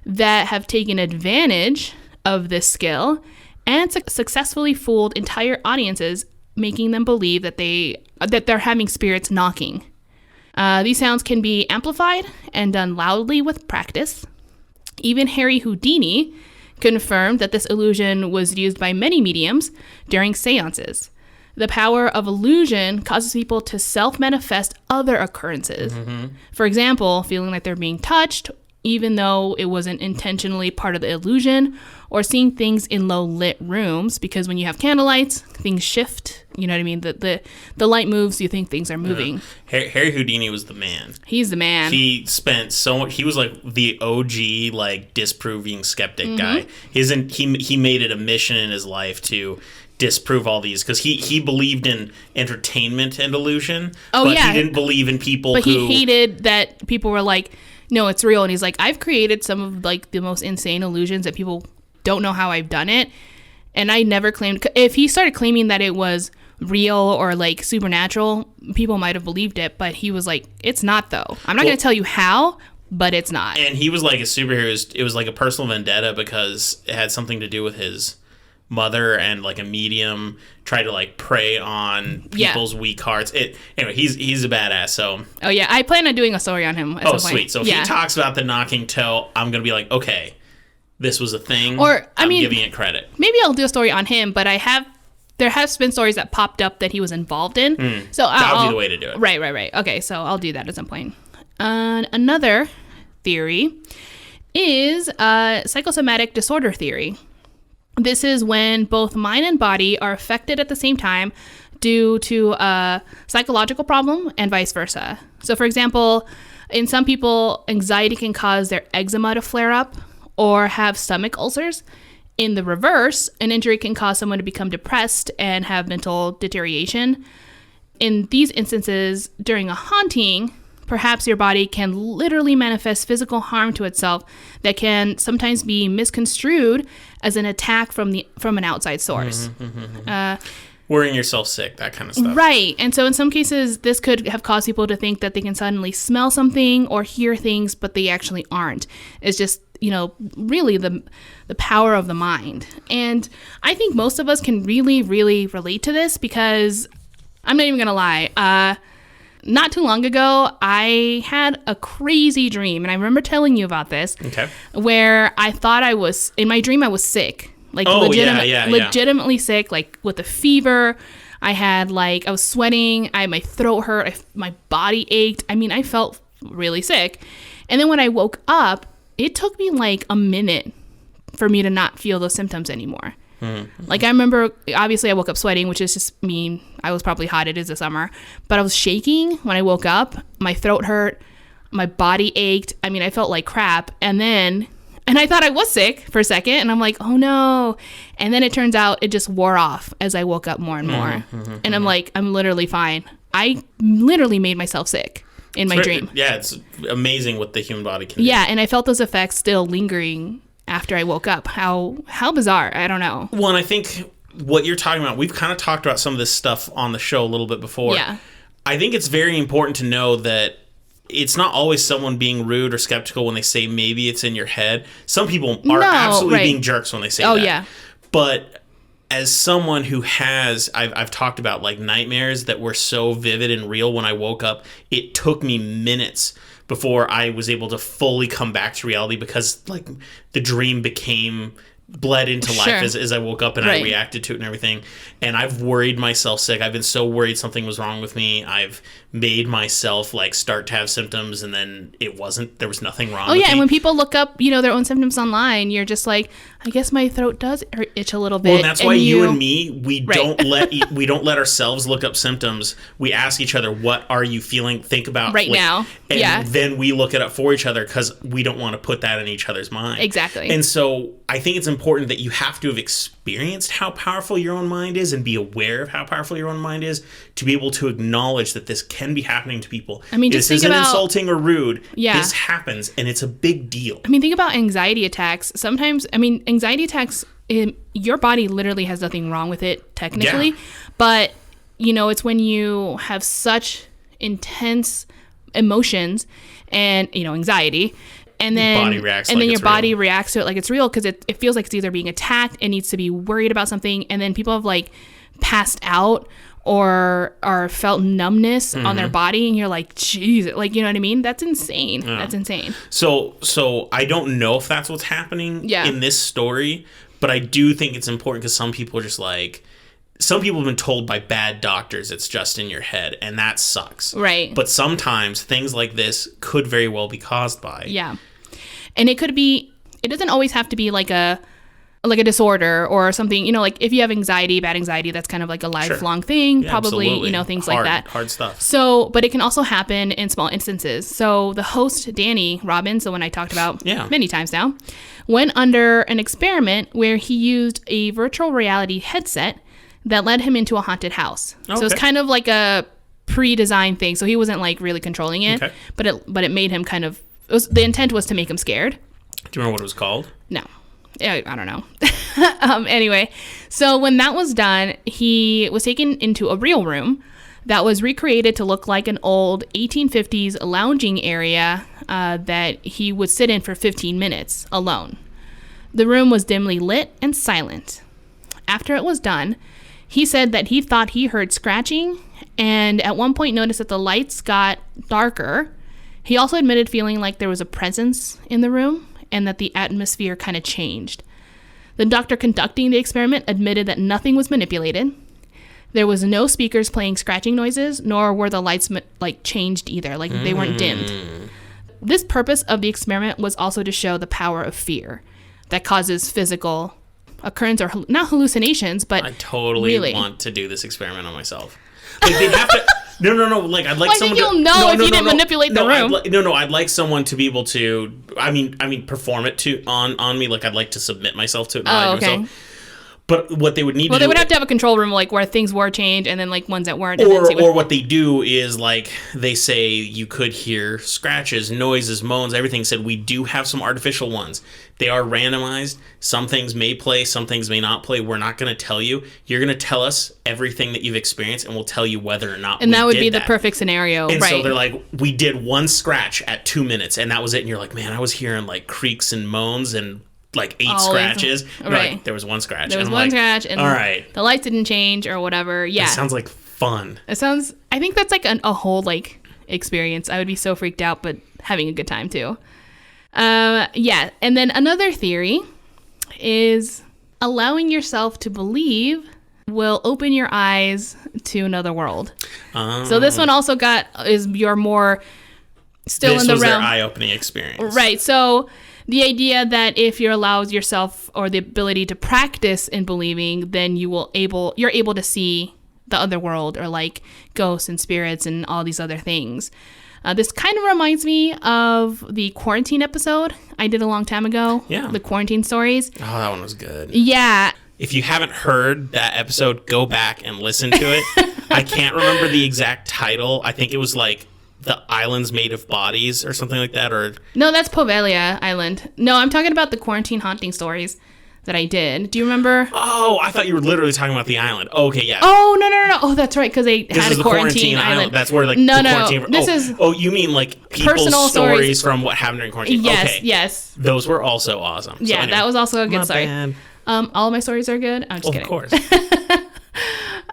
Speaker 2: that have taken advantage of this skill and successfully fooled entire audiences, making them believe that they're having spirits knocking. These sounds can be amplified and done loudly with practice. Even Harry Houdini confirmed that this illusion was used by many mediums during seances. The power of illusion causes people to self-manifest other occurrences. For example, feeling like they're being touched, even though it wasn't intentionally part of the illusion, or seeing things in low-lit rooms, because when you have candlelights, things shift. You know what I mean? The light moves, you think things are moving.
Speaker 1: Harry Houdini was the man.
Speaker 2: He's the man.
Speaker 1: He spent so much. He was like the OG, like disproving skeptic guy. He made it a mission in his life to disprove all these, because he believed in entertainment and illusion. But he didn't believe in people. But
Speaker 2: he hated that people were like, no, it's real. And he's like, I've created some of like the most insane illusions that people don't know how I've done it. And I never claimed, if he started claiming that it was real or like supernatural, people might have believed it, but he was like, it's not though. I'm not going to tell you how, but it's not. And
Speaker 1: he was like a superhero. It was like a personal vendetta because it had something to do with his mother, and like a medium tried to like prey on people's weak hearts. Anyway, he's a badass. So
Speaker 2: I plan on doing a story on him at some point.
Speaker 1: Sweet. So if he talks about the knocking toe, I'm gonna be like, okay, this was a thing,
Speaker 2: or I'm
Speaker 1: giving it credit.
Speaker 2: Maybe I'll do a story on him, but there has been stories that popped up that he was involved in. So
Speaker 1: that'll be the way to do it.
Speaker 2: Right. Okay, so I'll do that at some point. Another theory is psychosomatic disorder theory. This is when both mind and body are affected at the same time due to a psychological problem and vice versa. So, for example, in some people, anxiety can cause their eczema to flare up or have stomach ulcers. In the reverse, an injury can cause someone to become depressed and have mental deterioration. In these instances, during a haunting, perhaps your body can literally manifest physical harm to itself that can sometimes be misconstrued as an attack from an outside source.
Speaker 1: Worrying yourself sick, that kind of stuff.
Speaker 2: Right. And so in some cases, this could have caused people to think that they can suddenly smell something or hear things, but they actually aren't. It's just, really the power of the mind. And I think most of us can really, really relate to this, because I'm not even going to lie. Not too long ago, I had a crazy dream, and I remember telling you about this. Okay. Where I thought in my dream, I was sick. Like, legitimately sick, like with a fever. I had I was sweating. My throat hurt. My body ached. I mean, I felt really sick. And then when I woke up, it took me like a minute for me to not feel those symptoms anymore. Like, I remember, obviously I woke up sweating, which is just me. I was probably hot. It is the summer. But I was shaking when I woke up. My throat hurt. My body ached. I mean, I felt like crap. And I thought I was sick for a second. And I'm like, oh no. And then it turns out it just wore off as I woke up more and more. And I'm like, I'm literally fine. I literally made myself sick in my dream.
Speaker 1: Yeah, it's amazing what the human body can do.
Speaker 2: Yeah, and I felt those effects still lingering after I woke up. How bizarre. I don't know.
Speaker 1: Well, and I think what you're talking about, we've kind of talked about some of this stuff on the show a little bit before.
Speaker 2: Yeah.
Speaker 1: I think it's very important to know that it's not always someone being rude or skeptical when they say maybe it's in your head. Some people are absolutely being jerks when they say that.
Speaker 2: Oh, yeah.
Speaker 1: But as someone who has, I've talked about like nightmares that were so vivid and real when I woke up, it took me minutes before I was able to fully come back to reality, because like the dream bled into life as I woke up and I reacted to it and everything. And I've worried myself sick. I've been so worried something was wrong with me. I've made myself like start to have symptoms, and then there was nothing wrong with me.
Speaker 2: And when people look up, their own symptoms online, you're just like, I guess my throat does itch a little bit.
Speaker 1: Well, that's why you and me, we don't let ourselves look up symptoms. We ask each other, what are you feeling? Think about
Speaker 2: right now.
Speaker 1: And then we look it up for each other, because we don't want to put that in each other's mind.
Speaker 2: Exactly.
Speaker 1: And so I think it's important that you have to have experienced how powerful your own mind is and be aware of how powerful your own mind is to be able to acknowledge that this can be happening to people.
Speaker 2: I mean, just
Speaker 1: this
Speaker 2: think
Speaker 1: isn't
Speaker 2: about
Speaker 1: insulting or rude. Yeah. This happens, and it's a big deal.
Speaker 2: I mean, think about anxiety attacks. Sometimes, anxiety attacks, your body literally has nothing wrong with it technically. Yeah. But, it's when you have such intense emotions and, anxiety, And then
Speaker 1: body reacts
Speaker 2: and
Speaker 1: like
Speaker 2: then your
Speaker 1: it's
Speaker 2: body
Speaker 1: real.
Speaker 2: reacts to it like it's real because it feels like it's either being attacked, it needs to be worried about something, and then people have like passed out or felt numbness on their body, and you're like, geez, like, you know what I mean? That's insane.
Speaker 1: Yeah.
Speaker 2: That's insane.
Speaker 1: So I don't know if that's what's happening in this story, but I do think it's important because some people are just like, some people have been told by bad doctors it's just in your head, and that sucks.
Speaker 2: Right.
Speaker 1: But sometimes things like this could very well be caused by.
Speaker 2: Yeah. And it could be, it doesn't always have to be like a disorder or something, you know, like if you have anxiety, bad anxiety, that's kind of like a lifelong thing, probably,
Speaker 1: absolutely.
Speaker 2: you know, things
Speaker 1: Hard,
Speaker 2: like that.
Speaker 1: Hard stuff.
Speaker 2: So, but it can also happen in small instances. So the host, Danny Robbins, the one I talked about many times now, went under an experiment where he used a virtual reality headset that led him into a haunted house. Okay. So it's kind of like a pre-designed thing. So he wasn't like really controlling it, but it made him kind of, the intent was to make him scared.
Speaker 1: Do you remember what it was called?
Speaker 2: No. I don't know. Anyway, so when that was done, he was taken into a real room that was recreated to look like an old 1850s lounging area that he would sit in for 15 minutes alone. The room was dimly lit and silent. After it was done, he said that he thought he heard scratching and at one point noticed that the lights got darker. He also admitted feeling like there was a presence in the room and that the atmosphere kind of changed. The doctor conducting the experiment admitted that nothing was manipulated. There was no speakers playing scratching noises, nor were the lights like changed either, like they weren't dimmed. This purpose of the experiment was also to show the power of fear that causes physical occurrence or not hallucinations, but
Speaker 1: I totally
Speaker 2: really
Speaker 1: want to do this experiment on myself. Like they'd have to. No. Like I'd like someone.
Speaker 2: You'll know if you didn't manipulate the room.
Speaker 1: I'd like someone to be able to. I mean, perform it on me. Like I'd like to submit myself to it. Myself. But what they would need to do...
Speaker 2: they would have to have a control room like where things were changed and then like ones that weren't.
Speaker 1: Or what they do is like they say you could hear scratches, noises, moans, everything. Said we do have some artificial ones. They are randomized. Some things may play, some things may not play. We're not going to tell you. You're going to tell us everything that you've experienced and we'll tell you whether or not
Speaker 2: and that would be the perfect scenario,
Speaker 1: and
Speaker 2: right?
Speaker 1: So they're like, we did one scratch at 2 minutes and that was it. And you're like, man, I was hearing like creaks and moans and like 8 scratches.
Speaker 2: Right.
Speaker 1: Like, there was one scratch.
Speaker 2: There was one scratch and
Speaker 1: all right.
Speaker 2: The lights didn't change or whatever. Yeah.
Speaker 1: It sounds like fun.
Speaker 2: I think that's like a whole like experience. I would be so freaked out, but having a good time too. Yeah. And then another theory is allowing yourself to believe will open your eyes to another world. So this one also is your more still in the realm. This was their
Speaker 1: eye-opening experience.
Speaker 2: Right. So the idea that if you allow yourself or the ability to practice in believing, then you're able to see the other world or like ghosts and spirits and all these other things. This kind of reminds me of the quarantine episode I did a long time ago.
Speaker 1: Yeah.
Speaker 2: The quarantine stories.
Speaker 1: Oh, that one was good.
Speaker 2: Yeah.
Speaker 1: If you haven't heard that episode, go back and listen to it. I can't remember the exact title. I think it was like The Islands Made of Bodies or something like that. Or
Speaker 2: no, that's Poveglia Island. No, I'm talking about the quarantine haunting stories that I did. Do you remember?
Speaker 1: Oh, I thought you were literally talking about the island. Oh, okay, yeah.
Speaker 2: Oh, no. Oh, that's right, because they had a quarantine island.
Speaker 1: That's where like
Speaker 2: no,
Speaker 1: the quarantine...
Speaker 2: This is...
Speaker 1: Oh, you mean like people's
Speaker 2: personal
Speaker 1: stories from what happened during quarantine?
Speaker 2: Yes,
Speaker 1: okay.
Speaker 2: Yes.
Speaker 1: Those were also awesome.
Speaker 2: Yeah, anyway, that was also a good story.
Speaker 1: Bad.
Speaker 2: All of my stories are good. I'm just kidding.
Speaker 1: Of course.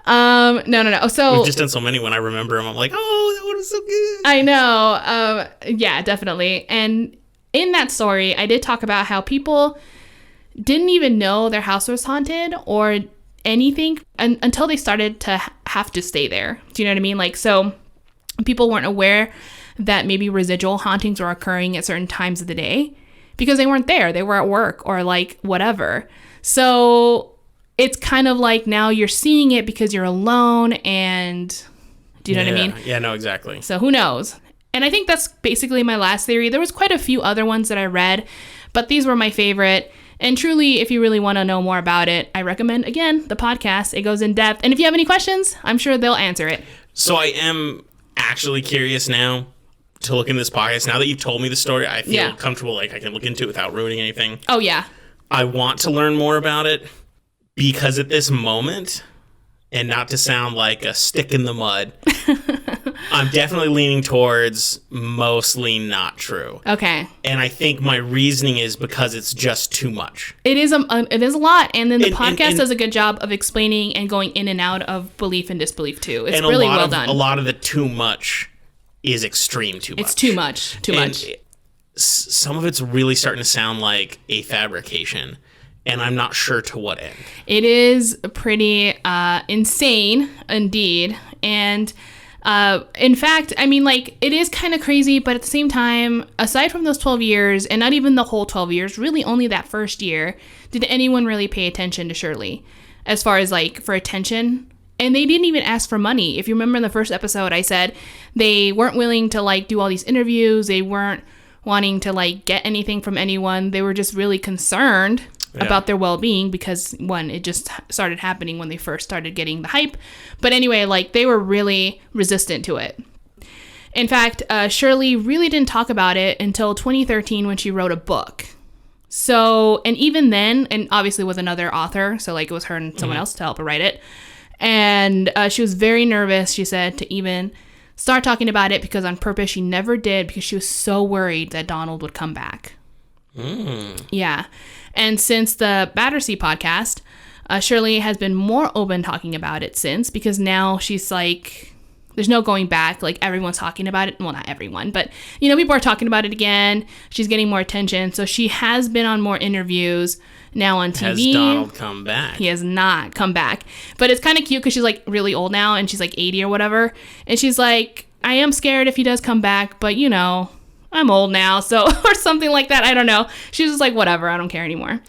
Speaker 2: No. So
Speaker 1: we've just done so many. When I remember them, I'm like, oh, that one was so good.
Speaker 2: I know. Yeah, definitely. And in that story, I did talk about how people didn't even know their house was haunted or anything until they started to have to stay there. Do you know what I mean? Like, so people weren't aware that maybe residual hauntings were occurring at certain times of the day because they weren't there. They were at work or like whatever. So it's kind of like now you're seeing it because you're alone and do you know what I mean?
Speaker 1: Yeah, no, exactly.
Speaker 2: So who knows? And I think that's basically my last theory. There was quite a few other ones that I read, but these were my favorite. And truly, if you really want to know more about it, I recommend, again, the podcast. It goes in depth. And if you have any questions, I'm sure they'll answer it.
Speaker 1: So I am actually curious now to look into this podcast. Now that you've told me the story, I feel comfortable, like I can look into it without ruining anything.
Speaker 2: Oh, yeah.
Speaker 1: I want to learn more about it because at this moment, and not to sound like a stick in the mud, I'm definitely leaning towards mostly not true.
Speaker 2: Okay.
Speaker 1: And I think my reasoning is because it's just too much.
Speaker 2: It is a lot, and then the podcast does a good job of explaining and going in and out of belief and disbelief too. It's really well done.
Speaker 1: A lot of the too much is extreme too much.
Speaker 2: It's too much. Too much.
Speaker 1: Some of it's really starting to sound like a fabrication, and I'm not sure to what end.
Speaker 2: It is pretty insane, indeed. And in fact, I mean, like, it is kind of crazy, but at the same time, aside from those 12 years, and not even the whole 12 years, really only that first year, did anyone really pay attention to Shirley as far as, like, for attention? And they didn't even ask for money. If you remember in the first episode, I said they weren't willing to, like, do all these interviews. They weren't wanting to, like, get anything from anyone. They were just really concerned about their well-being because, one, it just started happening when they first started getting the hype. But anyway, like, they were really resistant to it. In fact, Shirley really didn't talk about it until 2013 when she wrote a book. So, and even then, and obviously with another author, so, like, it was her and someone else to help her write it. And she was very nervous, she said, to even start talking about it, because on purpose she never did, because she was so worried that Donald would come back. Yeah. And since the Battersea podcast, Shirley has been more open talking about it since, because now she's like, there's no going back. Like, everyone's talking about it. Well, not everyone, but, you know, people are talking about it again. She's getting more attention. So she has been on more interviews now on TV.
Speaker 1: Has Donald come back?
Speaker 2: He has not come back. But it's kind of cute because she's, like, really old now, and she's, like, 80 or whatever. And she's like, I am scared if he does come back, but, you know, I'm old now, so, or something like that. I don't know. She was just like, whatever, I don't care anymore.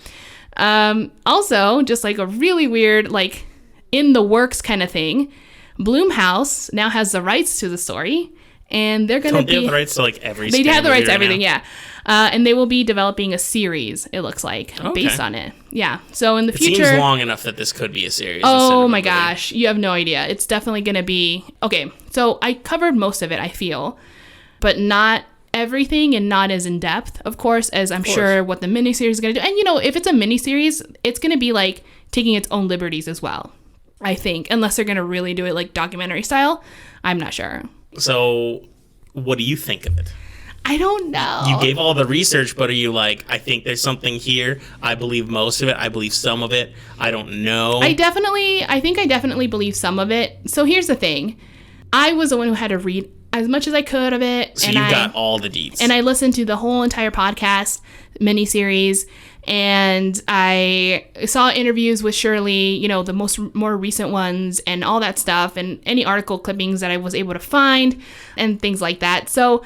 Speaker 2: Also, just like a really weird, like, in the works kind of thing, Blumhouse now has the rights to the story, and they're going to be...
Speaker 1: They have the rights to, like, every...
Speaker 2: They have the rights to everything, yeah. And they will be developing a series, it looks like, based on it. Yeah, so in the future...
Speaker 1: It seems long enough that this could be a series.
Speaker 2: Oh my gosh, you have no idea. It's definitely going to be... Okay, so I covered most of it, I feel, but not everything, and not as in depth, of course, as I'm sure what the miniseries is going to do. And, you know, if it's a miniseries, it's going to be, like, taking its own liberties as well, I think, unless they're going to really do it, like, documentary style. I'm not sure.
Speaker 1: So, what do you think of it?
Speaker 2: I don't know.
Speaker 1: You gave all the research, but are you like, I think there's something here. I believe most of it. I believe some of it. I don't know.
Speaker 2: I think I definitely believe some of it. So here's the thing. I was the one who had to read as much as I could of it.
Speaker 1: So you got all the deets.
Speaker 2: And I listened to the whole entire podcast miniseries, and I saw interviews with Shirley, you know, the more recent ones and all that stuff, and any article clippings that I was able to find and things like that. So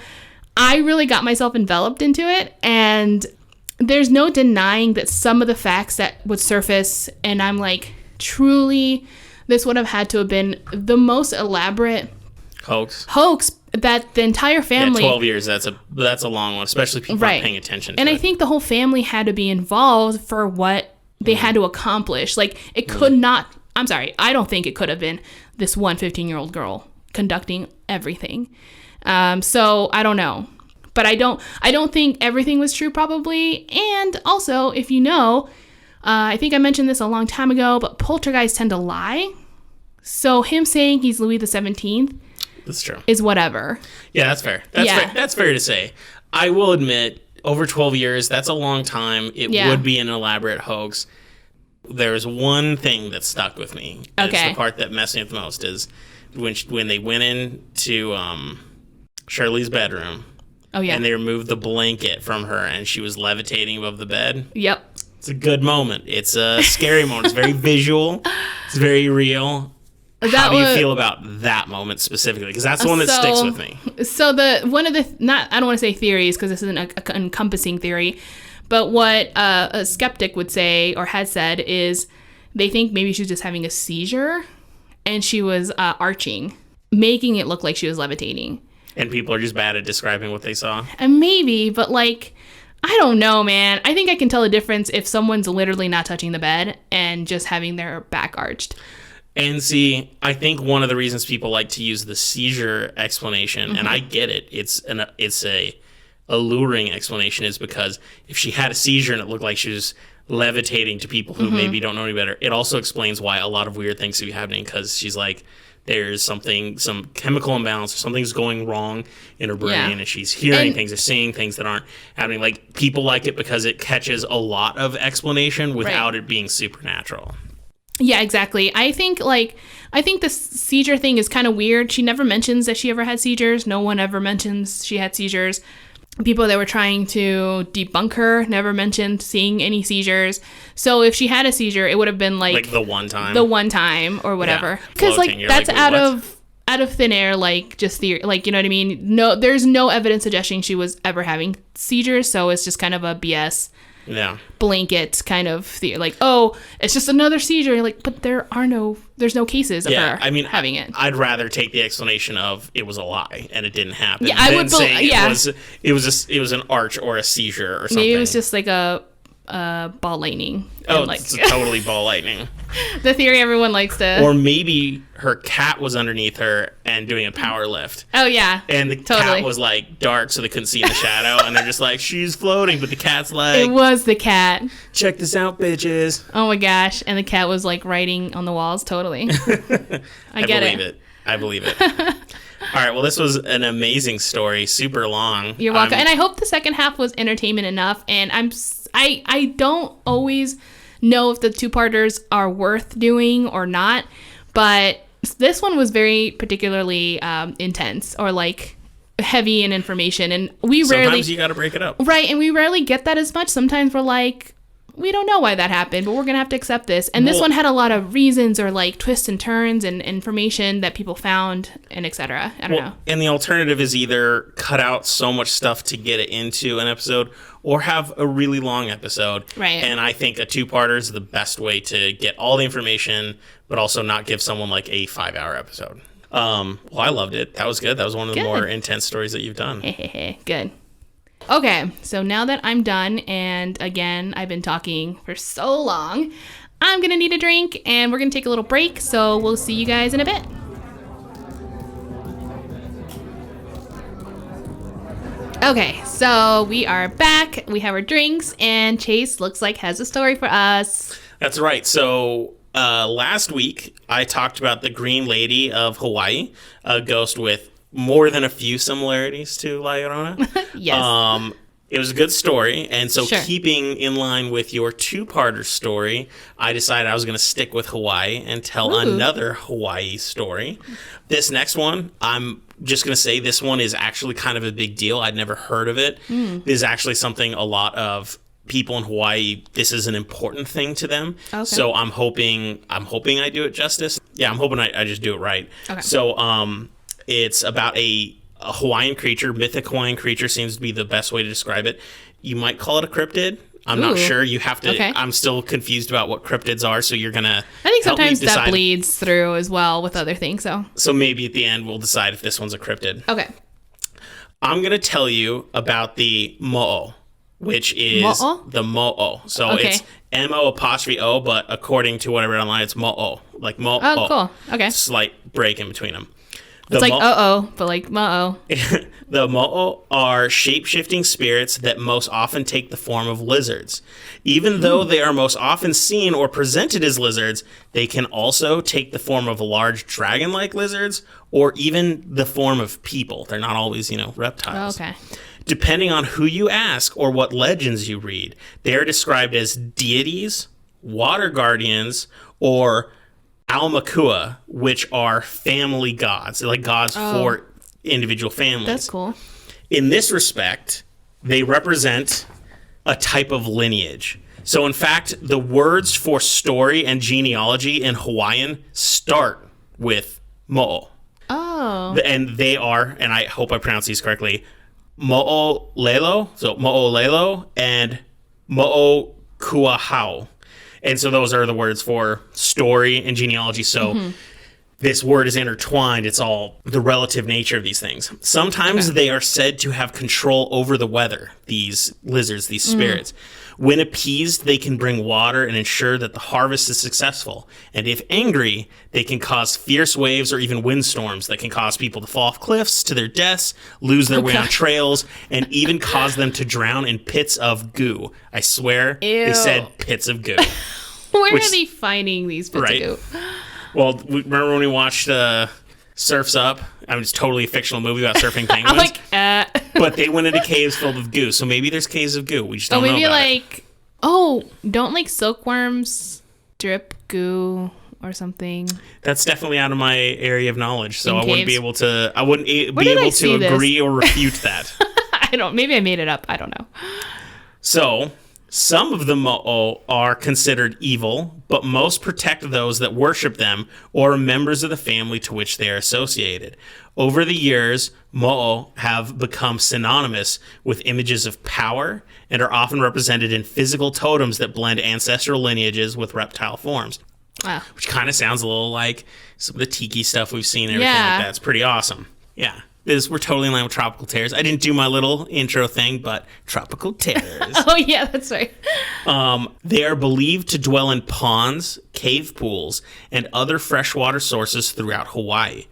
Speaker 2: I really got myself enveloped into it, and there's no denying that some of the facts that would surface, and I'm like, truly, this would have had to have been the most elaborate hoax that the entire family...
Speaker 1: Yeah, 12 years, that's a long one, especially people aren't paying attention to
Speaker 2: it. And I think the whole family had to be involved for what they had to accomplish. Like, it could not... I'm sorry, I don't think it could have been this one 15-year-old girl conducting everything. So, I don't know. But I don't think everything was true, probably. And also, if you know, I think I mentioned this a long time ago, but poltergeists tend to lie. So, him saying he's Louis the 17th...
Speaker 1: That's true.
Speaker 2: Is whatever.
Speaker 1: Yeah, that's fair. That's fair to say. I will admit, over 12 years, that's a long time. It would be an elaborate hoax. There's one thing that stuck with me. Okay. It's the part that messed me up the most is when they went into Shirley's bedroom. Oh, yeah. And they removed the blanket from her, and she was levitating above the bed. Yep. It's a good moment. It's a scary moment. It's very visual. It's very real. How do you feel about that moment specifically? Because that's the one that sticks with me.
Speaker 2: So I don't want to say theories because this isn't an encompassing theory, but what a skeptic would say or had said is they think maybe she was just having a seizure and she was arching, making it look like she was levitating.
Speaker 1: And people are just bad at describing what they saw?
Speaker 2: And maybe, but like, I don't know, man. I think I can tell the difference if someone's literally not touching the bed and just having their back arched.
Speaker 1: And see, I think one of the reasons people like to use the seizure explanation, and I get it, it's a alluring explanation, is because if she had a seizure and it looked like she was levitating to people who maybe don't know any better, it also explains why a lot of weird things could be happening, because she's like, there's some chemical imbalance, or something's going wrong in her brain, and she's hearing things or seeing things that aren't happening. Like, people like it because it catches a lot of explanation without it being supernatural.
Speaker 2: Yeah, exactly. I think the seizure thing is kind of weird. She never mentions that she ever had seizures. No one ever mentions she had seizures. People that were trying to debunk her never mentioned seeing any seizures. So if she had a seizure, it would have been like
Speaker 1: the one time
Speaker 2: or whatever. Because that's out of thin air, just theory. You know what I mean? No, there's no evidence suggesting she was ever having seizures. So it's just kind of a BS.
Speaker 1: Yeah.
Speaker 2: Blanket kind of theory, oh, it's just another seizure. But there's no cases of her having it.
Speaker 1: I'd rather take the explanation of it was a lie and it didn't happen.
Speaker 2: Yeah, I would believe. Yeah,
Speaker 1: it was an arch or a seizure or something.
Speaker 2: Maybe it was just like a ball lightning.
Speaker 1: It's totally ball lightning.
Speaker 2: The theory everyone likes to.
Speaker 1: Or maybe her cat was underneath her and doing a power lift.
Speaker 2: Oh, yeah.
Speaker 1: And the cat was dark, so they couldn't see in the shadow. And they're just she's floating, but the cat's
Speaker 2: it was the cat.
Speaker 1: Check this out, bitches.
Speaker 2: Oh my gosh. And the cat was writing on the walls. Totally. I believe
Speaker 1: it. I believe it. All right. Well, this was an amazing story. Super long.
Speaker 2: You're welcome. And I hope the second half was entertainment enough. And I don't always know if the two-parters are worth doing or not, but this one was very particularly intense or heavy in information, and
Speaker 1: sometimes you gotta break it up,
Speaker 2: right? And we rarely get that as much. Sometimes we're we don't know why that happened, but we're gonna have to accept this. And this one had a lot of reasons or twists and turns and information that people found and etc. I don't know.
Speaker 1: And the alternative is either cut out so much stuff to get it into an episode, or have a really long episode.
Speaker 2: Right.
Speaker 1: And I think a two-parter is the best way to get all the information, but also not give someone a 5-hour episode. Well, I loved it. That was good. That was one of the more intense stories that you've done.
Speaker 2: Good. Okay, so now that I'm done, and again, I've been talking for so long, I'm going to need a drink, and we're going to take a little break, so we'll see you guys in a bit. Okay, so we are back. We have our drinks, and Chase looks like has a story for us.
Speaker 1: That's right. So last week, I talked about the Green Lady of Hawaii, a ghost with more than a few similarities to La Llorona.
Speaker 2: Yes.
Speaker 1: It was a good story, and so keeping in line with your two-parter story, I decided I was going to stick with Hawaii and tell another Hawaii story. This next one, I'm just going to say this one is actually kind of a big deal. I'd never heard of it. This is actually something a lot of people in Hawaii, this is an important thing to them. Okay. So I'm hoping I do it justice. Yeah, I'm hoping I just do it right. Okay. So it's about a Hawaiian creature, mythic Hawaiian creature seems to be the best way to describe it. You might call it a cryptid. I'm not sure. You have to. Okay. I'm still confused about what cryptids are, so you're gonna.
Speaker 2: I think sometimes that bleeds through as well with other things. So
Speaker 1: maybe at the end we'll decide if this one's a cryptid.
Speaker 2: Okay.
Speaker 1: I'm gonna tell you about the Moʻo, which is the Moʻo. So it's MO''O, but according to what I read online, it's Moʻo, like Moʻo.
Speaker 2: Oh, cool. Okay.
Speaker 1: Slight break in between them.
Speaker 2: It's like but like Moʻo.
Speaker 1: The Moʻo are shape-shifting spirits that most often take the form of lizards. Even though they are most often seen or presented as lizards, they can also take the form of large dragon-like lizards or even the form of people. They're not always, reptiles.
Speaker 2: Oh, okay.
Speaker 1: Depending on who you ask or what legends you read, they are described as deities, water guardians, or Aumakua, which are family gods. They're like gods for individual families.
Speaker 2: That's cool.
Speaker 1: In this respect, they represent a type of lineage. So, in fact, the words for story and genealogy in Hawaiian start with Moʻo.
Speaker 2: Oh.
Speaker 1: And they are, and I hope I pronounce these correctly, Mo'olelo, so Mo'olelo, and Mo'okuahau. And so those are the words for story and genealogy. So this word is intertwined. It's all the relative nature of these things. Sometimes they are said to have control over the weather, these lizards, these spirits. When appeased, they can bring water and ensure that the harvest is successful. And if angry, they can cause fierce waves or even windstorms that can cause people to fall off cliffs to their deaths, lose their way on trails, and even cause them to drown in pits of goo. I swear, they said pits of goo.
Speaker 2: Where are they finding these pits of goo?
Speaker 1: Well, remember when we watched Surf's Up? I mean, it's totally a fictional movie about surfing penguins.
Speaker 2: I'm like,
Speaker 1: But they went into caves filled with goo. So maybe there's caves of goo. We just don't know about
Speaker 2: like, don't like silkworms drip goo or something?
Speaker 1: That's definitely out of my area of knowledge. So I
Speaker 2: caves?
Speaker 1: wouldn't be able to. I wouldn't be
Speaker 2: Where did I
Speaker 1: able
Speaker 2: see
Speaker 1: to
Speaker 2: this?
Speaker 1: agree or refute that.
Speaker 2: Maybe I made it up. I don't know.
Speaker 1: So, some of the Mo'o are considered evil, but most protect those that worship them or members of the family to which they are associated. Over the years, Mo'o have become synonymous with images of power and are often represented in physical totems that blend ancestral lineages with reptile forms.
Speaker 2: Wow.
Speaker 1: Which kind of sounds a little like some of the tiki stuff we've seen and everything like that. It's pretty awesome. Yeah. We're totally in line with Tropical Terrors. I didn't do my little intro thing, but Tropical Terrors.
Speaker 2: Oh, yeah, that's right.
Speaker 1: They are believed to dwell in ponds, cave pools, and other freshwater sources throughout Hawaii.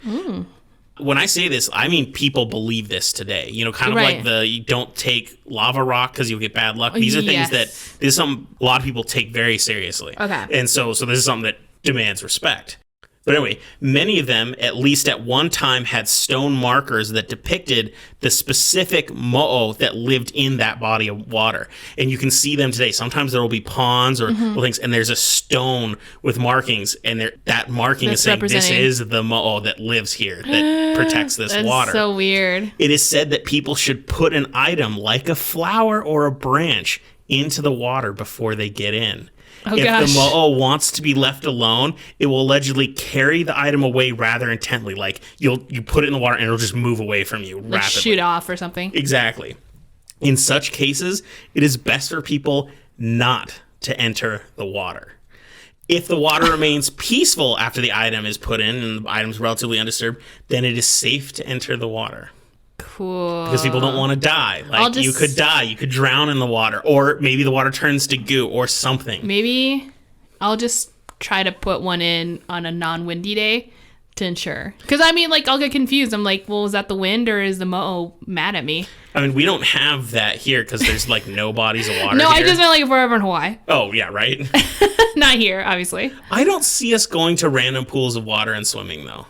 Speaker 1: When I say this, I mean people believe this today. You know, kind of like you don't take lava rock because you'll get bad luck. These are things that this is something a lot of people take very seriously.
Speaker 2: Okay.
Speaker 1: And so this is something that demands respect. But anyway, many of them, at least at one time, had stone markers that depicted the specific Mo'o that lived in that body of water. And you can see them today. Sometimes there will be ponds or little things, and there's a stone with markings, and that marking is saying this is the Mo'o that lives here, that protects this water.
Speaker 2: That's so weird.
Speaker 1: It is said that people should put an item like a flower or a branch into the water before they get in. If the Mo'o wants to be left alone, it will allegedly carry the item away rather intently. Like, you put it in the water and it'll just move away from you rapidly.
Speaker 2: Shoot off or something.
Speaker 1: Exactly. In such cases, it is best for people not to enter the water. If the water remains peaceful after the item is put in and the item is relatively undisturbed, then it is safe to enter the water.
Speaker 2: Cool.
Speaker 1: Because people don't want to die. Like, you could die. You could drown in the water. Or maybe the water turns to goo or something.
Speaker 2: Maybe I'll just try to put one in on a non-windy day to ensure. Because, I mean, like, I'll get confused. I'm like, well, is that the wind or is the Mo'o mad at me?
Speaker 1: I mean, we don't have that here because there's, like, no bodies of water
Speaker 2: No,
Speaker 1: here.
Speaker 2: I just meant, like, if we're ever in Hawaii.
Speaker 1: Oh, yeah, right?
Speaker 2: Not here, obviously.
Speaker 1: I don't see us going to random pools of water and swimming, though.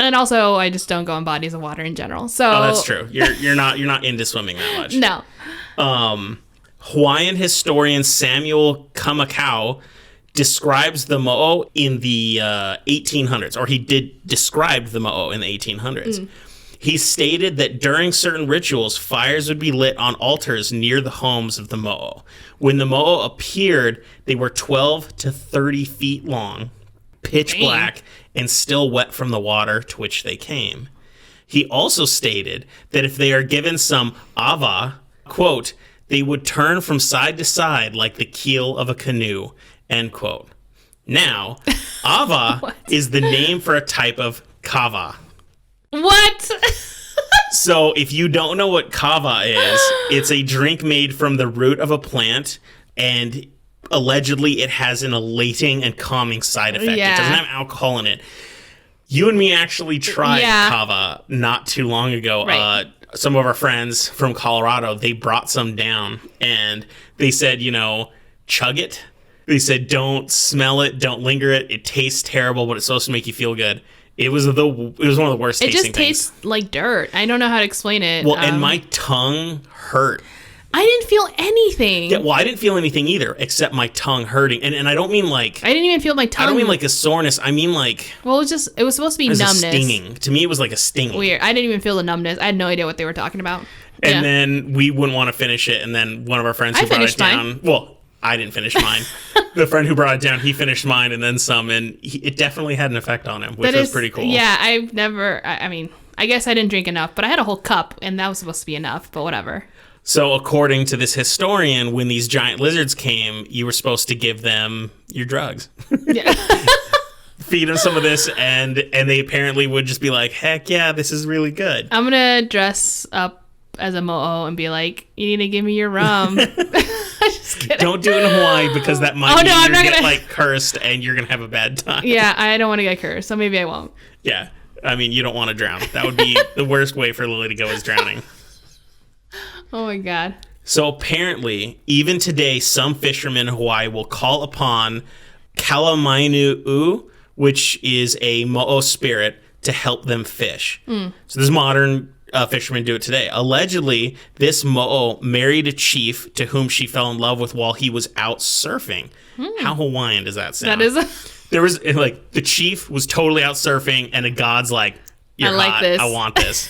Speaker 2: And also, I just don't go in bodies of water in general. So
Speaker 1: that's true. You're not into swimming that much.
Speaker 2: No.
Speaker 1: Hawaiian historian Samuel Kamakau describes the Mo'o in the 1800s, or he did describe the Mo'o in the 1800s. He stated that during certain rituals, fires would be lit on altars near the homes of the Mo'o. When the Mo'o appeared, they were 12 to 30 feet long, pitch black, and still wet from the water to which they came. He also stated that if they are given some ava, quote, they would turn from side to side like the keel of a canoe, end quote. Now, ava is the name for a type of kava.
Speaker 2: What?
Speaker 1: So if you don't know what kava is, it's a drink made from the root of a plant, and allegedly it has an elating and calming side effect.
Speaker 2: Yeah.
Speaker 1: It doesn't have alcohol in it. You and me actually tried kava not too long ago.
Speaker 2: Right.
Speaker 1: Some of our friends from Colorado, they brought some down, and they said, chug it. They said, don't smell it, don't linger it. It tastes terrible, but it's supposed to make you feel good. It was one of the worst tasting things.
Speaker 2: It just tastes like dirt. I don't know how to explain it.
Speaker 1: Well, and my tongue hurt.
Speaker 2: I didn't feel anything.
Speaker 1: Yeah, well, I didn't feel anything either, except my tongue hurting. And I don't mean like...
Speaker 2: I didn't even feel my tongue.
Speaker 1: I don't mean like a soreness. I mean like...
Speaker 2: Well, it was supposed to be numbness.
Speaker 1: A stinging. To me, it was like a stinging.
Speaker 2: Weird. I didn't even feel the numbness. I had no idea what they were talking about.
Speaker 1: And then we wouldn't want to finish it. And then one of our friends who brought it down...
Speaker 2: Mine.
Speaker 1: Well, I didn't finish mine. The friend who brought it down, he finished mine and then some. And it definitely had an effect on him, which was pretty cool.
Speaker 2: Yeah, I've never... I mean, I guess I didn't drink enough. But I had a whole cup, and that was supposed to be enough. But whatever.
Speaker 1: So according to this historian, when these giant lizards came, you were supposed to give them your drugs.
Speaker 2: Yeah.
Speaker 1: Feed them some of this, and they apparently would just be like, heck yeah, this is really good.
Speaker 2: I'm going to dress up as a Mo'o and be like, you need to give me your rum. Just kidding.
Speaker 1: Don't do it in Hawaii because that might mean
Speaker 2: I'm
Speaker 1: you're
Speaker 2: not
Speaker 1: like cursed and you're going to have a bad time.
Speaker 2: Yeah, I don't want to get cursed, so maybe I won't.
Speaker 1: Yeah. I mean, you don't want to drown. That would be the worst way for Lily to go is drowning.
Speaker 2: Oh my God.
Speaker 1: So apparently, even today, some fishermen in Hawaii will call upon Kalamainu, which is a Moʻo spirit to help them fish. So this modern fishermen do it today. Allegedly, this Moʻo married a chief to whom she fell in love with while he was out surfing. How Hawaiian does that sound?
Speaker 2: That is.
Speaker 1: There was like the chief was totally out surfing, and a god's like, "You're hot.
Speaker 2: this.
Speaker 1: I want this."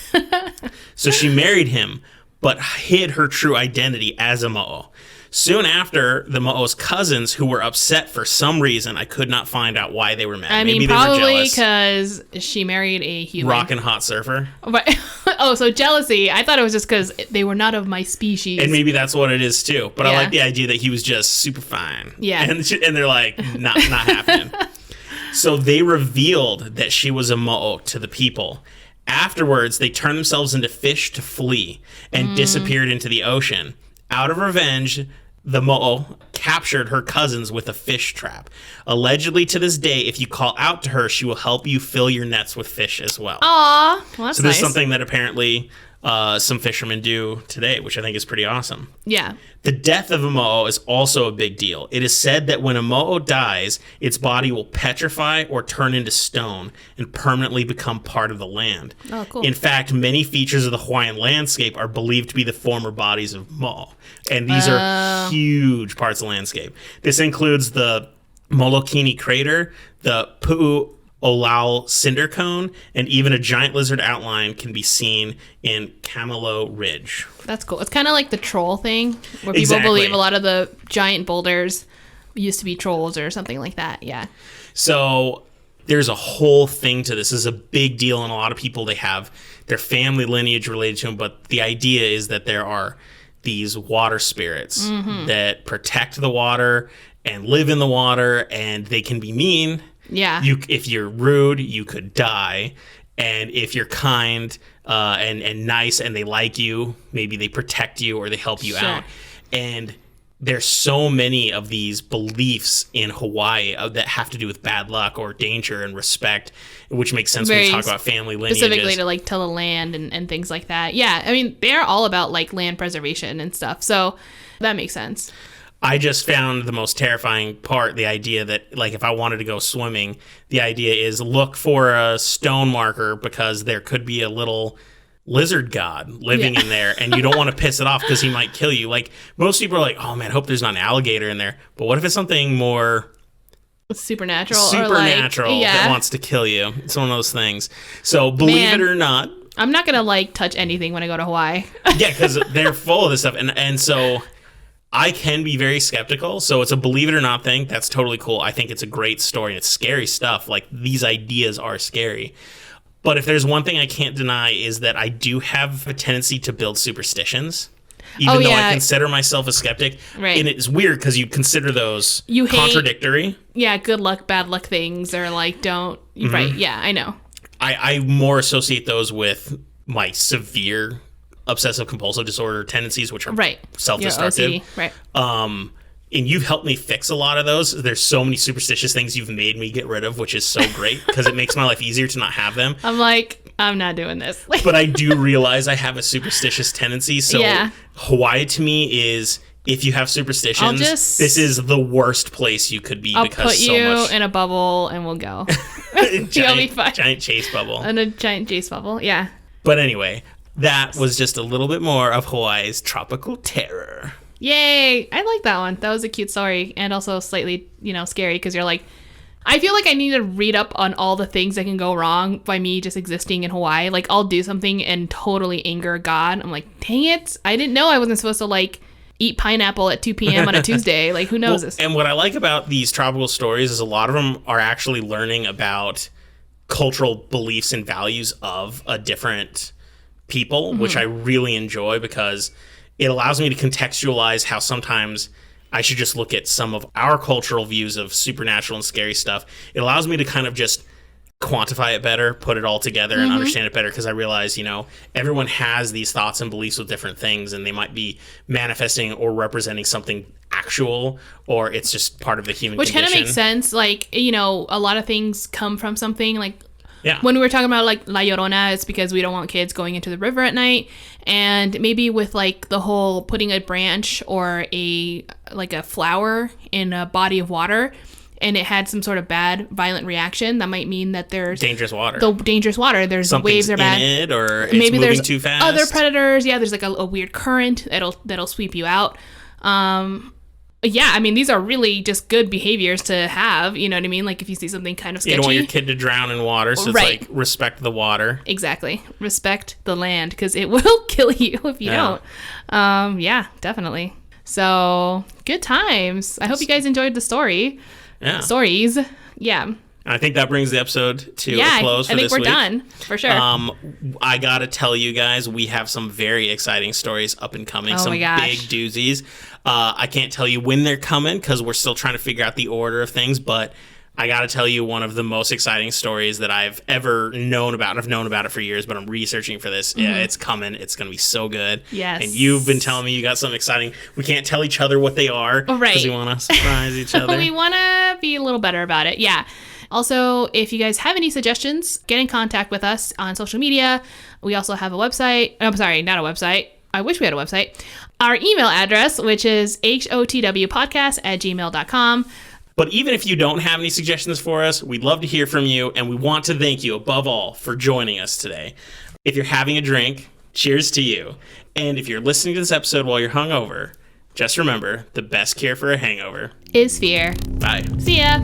Speaker 1: So she married him, but hid her true identity as a Moʻo. Soon after, the Moʻo's cousins, who were upset for some reason, I could not find out why they were mad.
Speaker 2: I mean,
Speaker 1: Maybe they were
Speaker 2: probably
Speaker 1: jealous.
Speaker 2: because she married a human.
Speaker 1: Rockin' hot surfer.
Speaker 2: But, so jealousy. I thought it was just because they were not of my species.
Speaker 1: And maybe that's what it is too. But I
Speaker 2: Yeah.
Speaker 1: like the idea that he was just super fine.
Speaker 2: Yeah.
Speaker 1: And they're like, not happening. So they revealed that she was a Moʻo to the people. Afterwards, they turned themselves into fish to flee and disappeared into the ocean. Out of revenge, the Moʻo captured her cousins with a fish trap. Allegedly, to this day, if you call out to her, she will help you fill your nets with fish as well.
Speaker 2: Aw, well, that's
Speaker 1: So this
Speaker 2: nice.
Speaker 1: is something that apparently some fishermen do today, which I think is pretty awesome.
Speaker 2: Yeah.
Speaker 1: The death of a Moʻo is also a big deal. It is said that when a Moʻo dies, its body will petrify or turn into stone and permanently become part of the land.
Speaker 2: Oh, cool.
Speaker 1: In fact, many features of the Hawaiian landscape are believed to be the former bodies of Moʻo. And these are huge parts of the landscape. This includes the Molokini crater, the Pu'uʻolau cinder cone, and even a giant lizard outline can be seen in Kamalo Ridge.
Speaker 2: That's cool. It's kind of like the troll thing, where people
Speaker 1: Exactly.
Speaker 2: believe a lot of the giant boulders used to be trolls or something like that. Yeah.
Speaker 1: So there's a whole thing to this. This is a big deal, and a lot of people, they have their family lineage related to them, but the idea is that there are these water spirits that protect the water and live in the water, and they can be mean.
Speaker 2: Yeah.
Speaker 1: If you're rude, you could die. And if you're kind and nice and they like you, maybe they protect you or they help you
Speaker 2: Sure.
Speaker 1: out. And there's so many of these beliefs in Hawaii that have to do with bad luck or danger and respect, which makes sense when
Speaker 2: Very
Speaker 1: you talk about family lineages.
Speaker 2: Specifically to like tell the land and things like that. Yeah. I mean, they're all about like land preservation and stuff. So that makes sense.
Speaker 1: I just found the most terrifying part, the idea that, like, if I wanted to go swimming, the idea is look for a stone marker because there could be a little lizard god living in there, and you don't want to piss it off because he might kill you. Like, most people are like, oh man, hope there's not an alligator in there. But what if it's something more
Speaker 2: Supernatural.
Speaker 1: supernatural
Speaker 2: Or like,
Speaker 1: that wants to kill you? It's one of those things. So believe it or not,
Speaker 2: I'm not going to like touch anything when I go to Hawaii.
Speaker 1: yeah, because they're full of this stuff. And so I can be very skeptical. So it's a believe it or not thing. That's totally cool. I think it's a great story. It's scary stuff. Like, these ideas are scary. But if there's one thing I can't deny is that I do have a tendency to build superstitions, even though I consider myself a skeptic.
Speaker 2: Right.
Speaker 1: And it's weird because you consider those
Speaker 2: You hate-
Speaker 1: contradictory.
Speaker 2: Yeah, good luck, bad luck things, or like don't. Right. Yeah, I know.
Speaker 1: I more associate those with my severe obsessive compulsive disorder tendencies, which are
Speaker 2: Right.
Speaker 1: self-destructive.
Speaker 2: Your OCD, right.
Speaker 1: And you've helped me fix a lot of those. There's so many superstitious things you've made me get rid of, which is so great because it makes my life easier to not have them.
Speaker 2: I'm like, I'm not doing this.
Speaker 1: But I do realize I have a superstitious tendency. So
Speaker 2: Yeah.
Speaker 1: Hawaii to me is, if you have superstitions, this is the worst place you could be.
Speaker 2: I'll
Speaker 1: because
Speaker 2: put
Speaker 1: so
Speaker 2: you
Speaker 1: much
Speaker 2: in a bubble and we'll go.
Speaker 1: giant,
Speaker 2: be fine.
Speaker 1: giant chase bubble.
Speaker 2: In a giant Jace bubble. Yeah.
Speaker 1: But anyway, that was just a little bit more of Hawaii's tropical terror.
Speaker 2: Yay! I like that one. That was a cute story and also slightly, scary because you're like, I feel like I need to read up on all the things that can go wrong by me just existing in Hawaii. Like, I'll do something and totally anger God. I'm like, dang it! I didn't know I wasn't supposed to like eat pineapple at 2 p.m. on a Tuesday. Like, who knows this?
Speaker 1: And what I like about these tropical stories is a lot of them are actually learning about cultural beliefs and values of a different people, which I really enjoy because it allows me to contextualize how sometimes I should just look at some of our cultural views of supernatural and scary stuff. It allows me to kind of just quantify it better, put it all together and understand it better, because I realize, everyone has these thoughts and beliefs with different things, and they might be manifesting or representing something actual, or it's just part of the human
Speaker 2: Which
Speaker 1: condition.
Speaker 2: kind of makes sense. Like, a lot of things come from something. Like,
Speaker 1: Yeah.
Speaker 2: when we were talking about like La Llorona, it's because we don't want kids going into the river at night. And maybe with like the whole putting a branch or a flower in a body of water, and it had some sort of bad, violent reaction, that might mean that there's
Speaker 1: dangerous water.
Speaker 2: The dangerous water. There's
Speaker 1: Something's
Speaker 2: waves are bad.
Speaker 1: in it, or it's
Speaker 2: Maybe
Speaker 1: moving
Speaker 2: there's
Speaker 1: too fast.
Speaker 2: other predators. Yeah, there's like a weird current that'll sweep you out. Yeah, I mean, these are really just good behaviors to have. You know what I mean? Like if you see something kind of sketchy.
Speaker 1: You don't want your kid to drown in water, so it's like respect the water.
Speaker 2: Exactly. Respect the land, because it will kill you if you don't. Yeah, definitely. So good times. I hope you guys enjoyed the stories. Yeah.
Speaker 1: I think that brings the episode to a close for this week.
Speaker 2: I think we're done, for sure.
Speaker 1: I got to tell you guys, we have some very exciting stories up and coming. Some big doozies. I can't tell you when they're coming because we're still trying to figure out the order of things, but I got to tell you one of the most exciting stories that I've ever known about. And I've known about it for years, but I'm researching for this. Yeah, it's coming. It's going to be so good.
Speaker 2: Yes.
Speaker 1: And you've been telling me you got something exciting. We can't tell each other what they are because we want to surprise each other.
Speaker 2: We want to be a little better about it. Yeah. Also, if you guys have any suggestions, get in contact with us on social media. We also have a website. I'm sorry, not a website. I wish we had a website. Our email address, which is hotwpodcast@gmail.com.
Speaker 1: But even if you don't have any suggestions for us, we'd love to hear from you, and we want to thank you, above all, for joining us today. If you're having a drink, cheers to you. And if you're listening to this episode while you're hungover, just remember, the best cure for a hangover
Speaker 2: is fear.
Speaker 1: Bye.
Speaker 2: See ya.